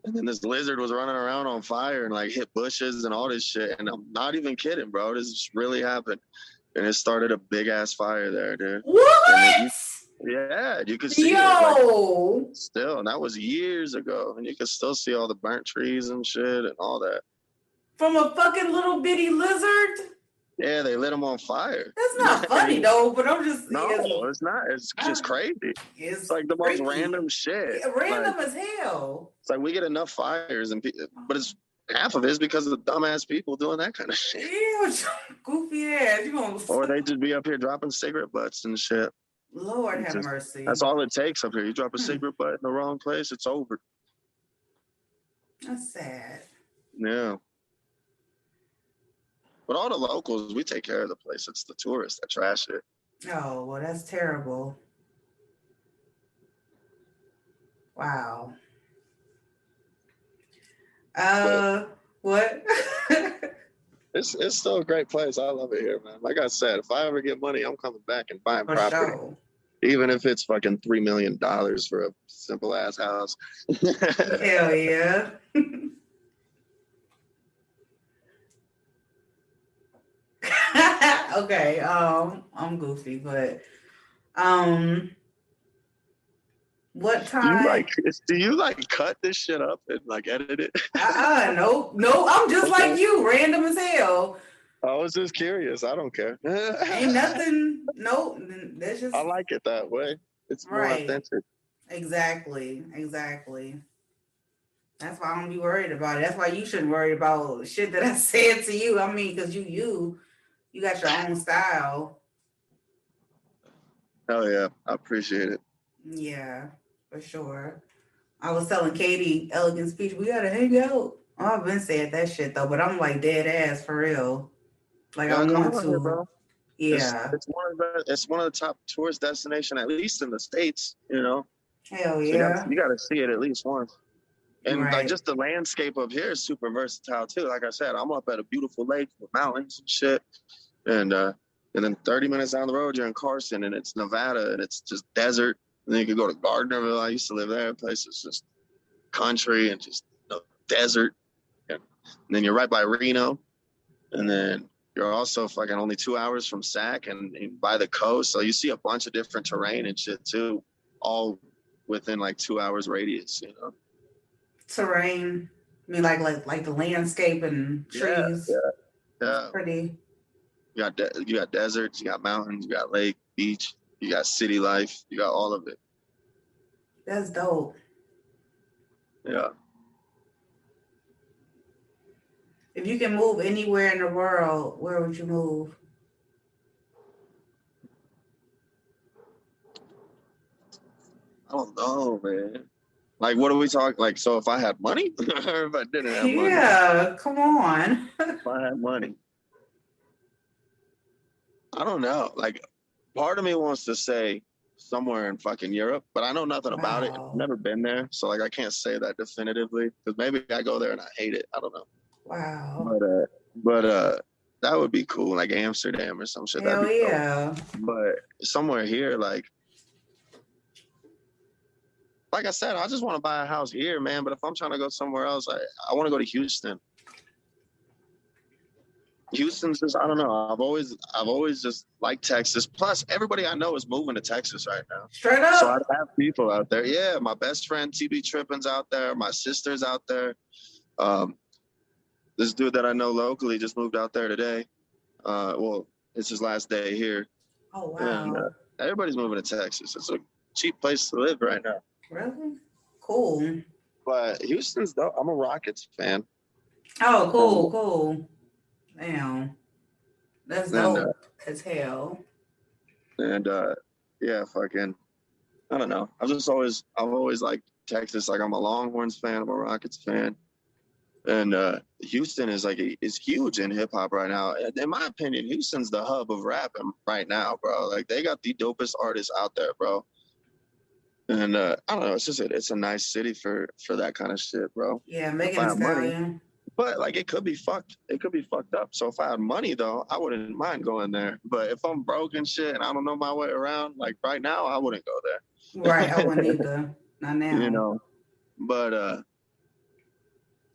And then this lizard was running around on fire and hit bushes and all this shit. And I'm not even kidding, bro. This really happened. And it started a big ass fire there, dude. What? Yeah, you could see it. Still, and that was years ago. And you could still see all the burnt trees and shit and all that. From a fucking little bitty lizard? Yeah, they lit them on fire. That's not funny though, but I'm just... No, it's not. It's just crazy. It's like the most random shit. Yeah, random as hell. It's we get enough fires, but it's half of it is because of the dumbass people doing that kind of shit. Ew, goofy ass. Or they just be up here dropping cigarette butts and shit. Lord have mercy. That's all it takes up here. You drop a cigarette butt in the wrong place, it's over. That's sad. Yeah. But all the locals, we take care of the place. It's the tourists that trash it. Oh, well, that's terrible. Wow. What? It's still a great place. I love it here, man. Like I said, if I ever get money, I'm coming back and buying For property. sure. Even if it's fucking $3 million for a simple ass house. Hell yeah. Okay, I'm goofy, but what time? Do you like cut this shit up and like edit it? Nope, I'm just Okay. like you, random as hell. I was just curious. I don't care. Ain't nothing. Nope. That's just. I like it that way. It's more Right. authentic. Exactly. That's why I don't be worried about it. That's why you shouldn't worry about shit that I said to you. I mean, because you got your own style. Oh yeah, I appreciate it. Yeah, for sure. I was telling Katie, Elegant Speech, we gotta hang out. Oh, I've been saying that shit though, but I'm like dead ass for real. Like I want to. Here, bro. Yeah. It's one of the top tourist destination, at least in the States. You know. Hell So yeah. you got to see it at least once. And Right. like just the landscape up here is super versatile too. Like I said, I'm up at a beautiful lake with mountains and shit. And then 30 minutes down the road, you're in Carson, and it's Nevada, and it's just desert. And then you can go to Gardnerville. I used to live there. Place is just country and just desert. And then you're right by Reno, and then you're also fucking only 2 hours from Sac and by the coast. So you see a bunch of different terrain and shit too, all within like 2 hours radius. You know. Terrain. I mean, like the landscape and trees. Yeah. Pretty. You got deserts, you got mountains, you got lake, beach, you got city life, you got all of it. That's dope. Yeah. If you can move anywhere in the world, where would you move? I don't know, man. Like, what are we talking? Like, so if I had money, or if I didn't have money? Yeah, come on. If I had money, I don't know. Like, part of me wants to say somewhere in fucking Europe, but I know nothing about it. I've never been there, so like I can't say that definitively. Because maybe I go there and I hate it. I don't know. Wow. But that would be cool, like Amsterdam or some shit. Hell That'd be yeah. dope. But somewhere here, like I said, I just want to buy a house here, man. But if I'm trying to go somewhere else, I want to go to Houston. Houston's just, I don't know. I've always just liked Texas. Plus, everybody I know is moving to Texas right now. Straight up. So I'd have people out there. Yeah, my best friend TB Trippin's out there. My sister's out there. This dude that I know locally just moved out there today. Well, it's his last day here. Oh wow. And everybody's moving to Texas. It's a cheap place to live right now. Really? Cool. But Houston's dope. I'm a Rockets fan. Oh, cool. Damn. That's dope as hell. And yeah, fucking, I don't know. I've always liked Texas. Like, I'm a Longhorns fan. I'm a Rockets fan. And Houston is huge in hip hop right now. In my opinion, Houston's the hub of rap right now, bro. Like, they got the dopest artists out there, bro. And I don't know. It's a nice city for that kind of shit, bro. Yeah, Megan Thee Stallion. But like, it could be fucked up. So if I had money though, I wouldn't mind going there. But if I'm broke and shit and I don't know my way around, like right now, I wouldn't go there. Right, I wouldn't either. Not now. You know, but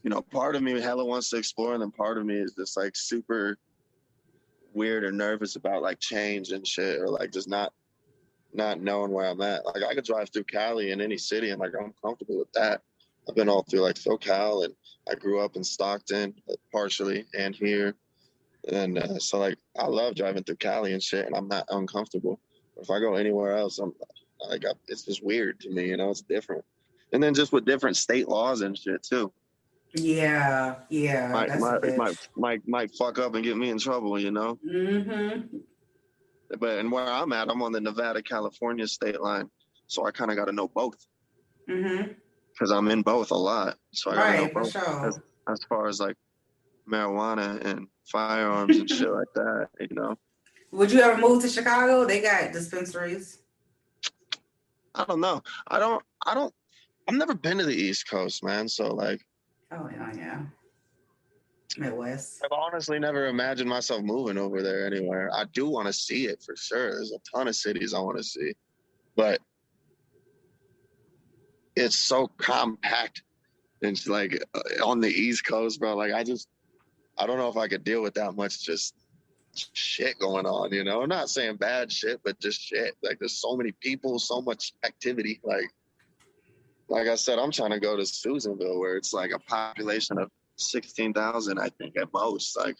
you know, part of me hella wants to explore, and then part of me is just like super weird or nervous about like change and shit, or like just not knowing where I'm at. Like, I could drive through Cali in any city and like I'm comfortable with that. I've been all through like SoCal, and I grew up in Stockton partially and here. And so like I love driving through Cali and shit, and I'm not uncomfortable. If I go anywhere else, it's just weird to me, you know, it's different. And then just with different state laws and shit too. Yeah. Might fuck up and get me in trouble, you know? Mm-hmm. and where I'm at, I'm on the Nevada-California state line, so I kind of got to know both. Because I'm in both a lot, so I got to know both. Sure. As far as like marijuana and firearms and shit like that, you know. Would you ever move to Chicago? They got dispensaries. I don't know. I've never been to the East Coast, man. So like. Oh yeah. Midwest. I've honestly never imagined myself moving over there anywhere. I do want to see it for sure. There's a ton of cities I want to see, but it's so compact. It's like on the East Coast, bro. Like I don't know if I could deal with that much just shit going on, you know? I'm not saying bad shit, but just shit. Like there's so many people, so much activity. Like I said, I'm trying to go to Susanville where it's like a population of 16,000, I think, at most. Like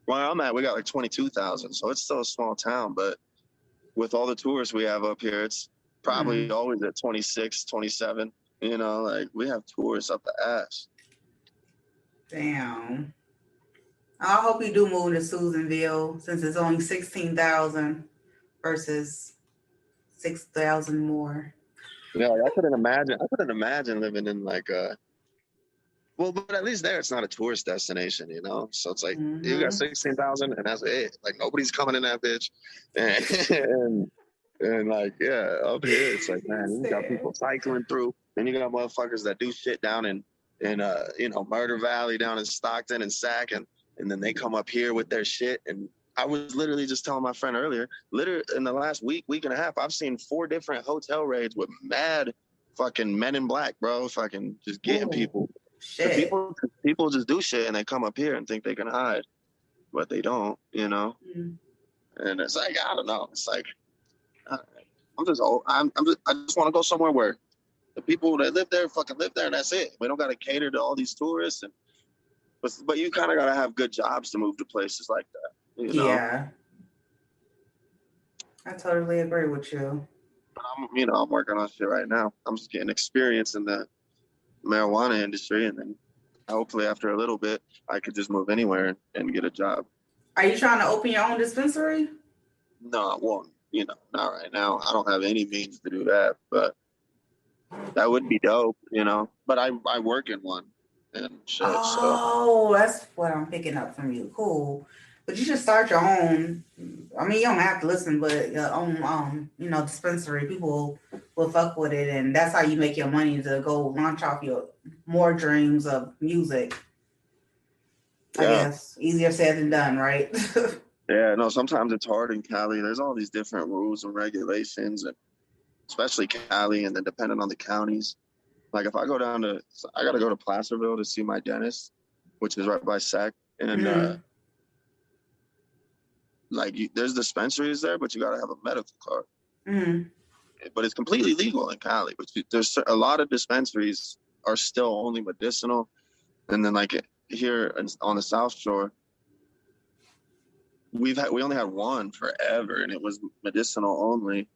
where I'm at, we got like 22,000. So it's still a small town, but with all the tourists we have up here, it's probably always at 26, 27. You know, like we have tourists up the ass. Damn. I hope you do move to Susanville since it's only 16,000 versus 6,000 more. Yeah, like I couldn't imagine living in like well, but at least there it's not a tourist destination, you know? So it's like you got 16,000 and that's it. Like nobody's coming in that bitch. And like, yeah, up here it's like, man, you got people cycling through. Then you got motherfuckers that do shit down in you know, Murder Valley down in Stockton and Sac, and then they come up here with their shit. And I was literally just telling my friend earlier, literally in the last week and a half, I've seen 4 different hotel raids with mad fucking men in black, bro, fucking just getting people. Shit. People just do shit and they come up here and think they can hide, but they don't, you know? And it's like, I don't know. It's like, I'm just old. I just want to go somewhere where the people that live there fucking live there and that's it. We don't got to cater to all these tourists. But you kind of got to have good jobs to move to places like that. You know? Yeah. I totally agree with you. But I'm working on shit right now. I'm just getting experience in the marijuana industry, and then hopefully after a little bit, I could just move anywhere and get a job. Are you trying to open your own dispensary? No, I won't. You know, not right now. I don't have any means to do that, but that would be dope, you know. But I work in one and shit. Oh, that's what I'm picking up from you. Cool. But you should start your own. I mean, you don't have to listen, but your own, dispensary. People will fuck with it, and that's how you make your money to go launch off your more dreams of music. I guess easier said than done, right? Yeah, no. Sometimes it's hard in Cali. There's all these different rules and regulations, and especially Cali, and then depending on the counties. Like if I go down to, I got to go to Placerville to see my dentist, which is right by Sac, and there's dispensaries there, but you got to have a medical card. But it's completely legal in Cali. But there's a lot of dispensaries are still only medicinal, and then like here on the South Shore, we only had one forever, and it was medicinal only.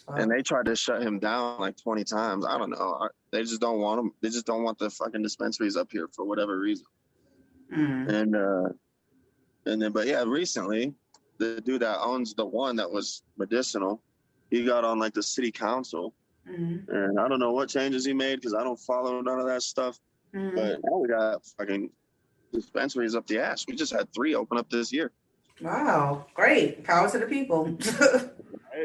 And they tried to shut him down like 20 times. I don't know. They just don't want them. They just don't want the fucking dispensaries up here for whatever reason. And then, but yeah, recently, the dude that owns the one that was medicinal, he got on like the city council. And I don't know what changes he made because I don't follow none of that stuff. But now we got fucking dispensaries up the ass. We just had 3 open up this year. Wow, great. Power to the people.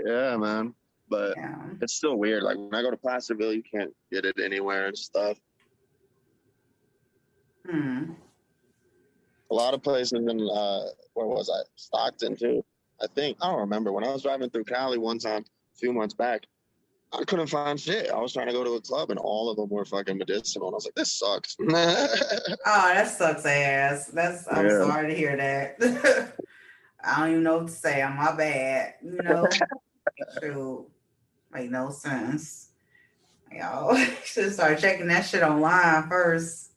Yeah, man. But it's still weird. Like when I go to Placerville, you can't get it anywhere and stuff. A lot of places in, where was I? Stockton too. I don't remember. When I was driving through Cali one time, a few months back, I couldn't find shit. I was trying to go to a club and all of them were fucking medicinal. And I was like, this sucks. Oh, that sucks ass. I'm sorry to hear that. I don't even know what to say. I'm my bad. You know, shoot, make no sense. Y'all should start checking that shit online first.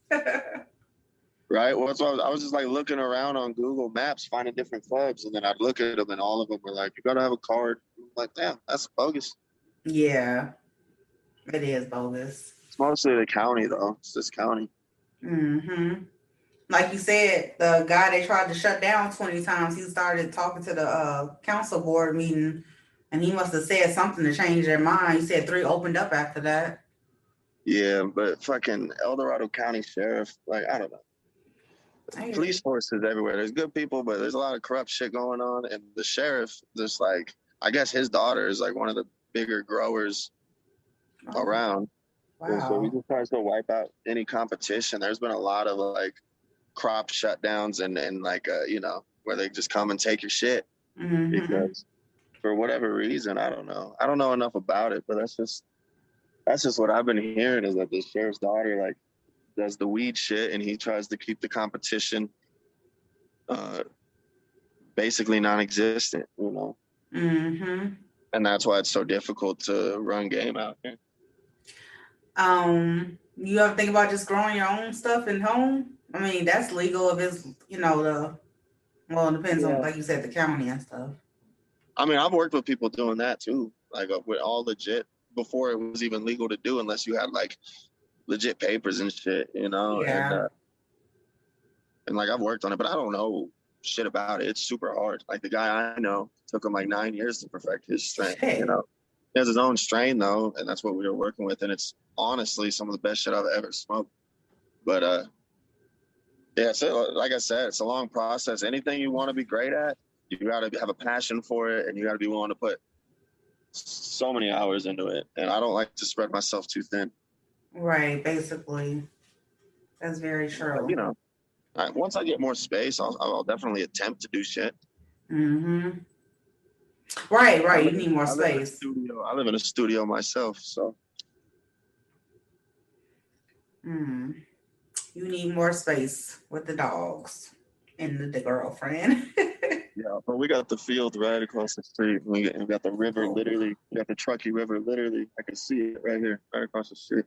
Right. Well, so I was just like looking around on Google Maps, finding different clubs, and then I'd look at them, and all of them were like, "You gotta have a card." I'm like, damn, that's bogus. Yeah, it is bogus. It's mostly the county, though. It's this county. like you said, the guy they tried to shut down 20 times, he started talking to the council board meeting, and he must have said something to change their mind. He said 3 opened up after that. Yeah, but fucking El Dorado County Sheriff, like, I don't know. Police forces everywhere. There's good people, but there's a lot of corrupt shit going on. And the sheriff, just like, I guess his daughter is like one of the bigger growers around. Wow. And so he just tries to wipe out any competition. There's been a lot of like crop shutdowns and like, you know, where they just come and take your shit. Mm-hmm. Because for whatever reason, I don't know. I don't know enough about it, but that's just what I've been hearing is that the sheriff's daughter, like, does the weed shit, and he tries to keep the competition basically non-existent, you know. Mm-hmm. And that's why it's so difficult to run game out here. You ever think about just growing your own stuff in home? I mean, that's legal if it's, you know, it depends on, like you said, the county and stuff. I mean, I've worked with people doing that too, like with all legit before it was even legal to do, unless you had like legit papers and shit, you know. Yeah. And like I've worked on it, but I don't know shit about it. It's super hard. Like the guy I know took him like 9 years to perfect his strain. Shit. You know, he has his own strain though, and that's what we were working with. And it's honestly some of the best shit I've ever smoked. But yeah, so like I said, it's a long process. Anything you want to be great at, you got to have a passion for it, and you got to be willing to put so many hours into it. And I don't like to spread myself too thin. Right, basically. That's very true. But, you know, once I get more space, I'll definitely attempt to do shit. Mm-hmm. Right. You need more space. I live in a studio myself, so. You need more space with the dogs and the girlfriend. Yeah, but we got the field right across the street. We got the river literally. We got the Truckee River literally. I can see it right here, right across the street.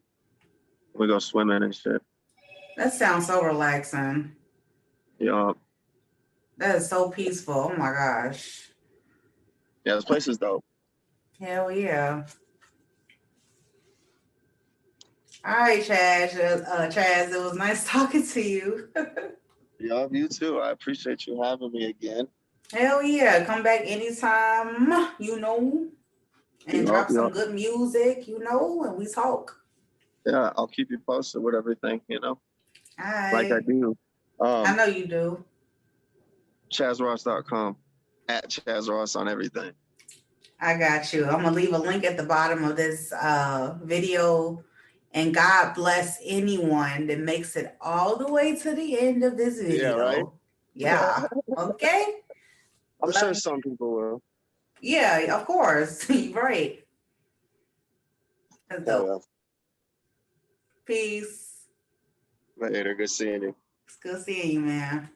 We go swimming and shit. That sounds so relaxing. Yeah. That is so peaceful. Oh my gosh. Yeah, this place is dope. Hell yeah. All right, Chaz. Chaz, it was nice talking to you. Yeah, you too. I appreciate you having me again. Hell yeah. Come back anytime, you know, and drop some good music, you know, and we talk. Yeah, I'll keep you posted with everything, you know. All right. Like I do. I know you do. ChazRoss.com. At Chaz Ross on everything. I got you. I'm going to leave a link at the bottom of this video. And God bless anyone that makes it all the way to the end of this video. Yeah, right? Yeah. Okay? I'm sure some people will. Yeah, of course. Right. That's dope. Yeah. Peace. Later. Good seeing you. It's good seeing you, man.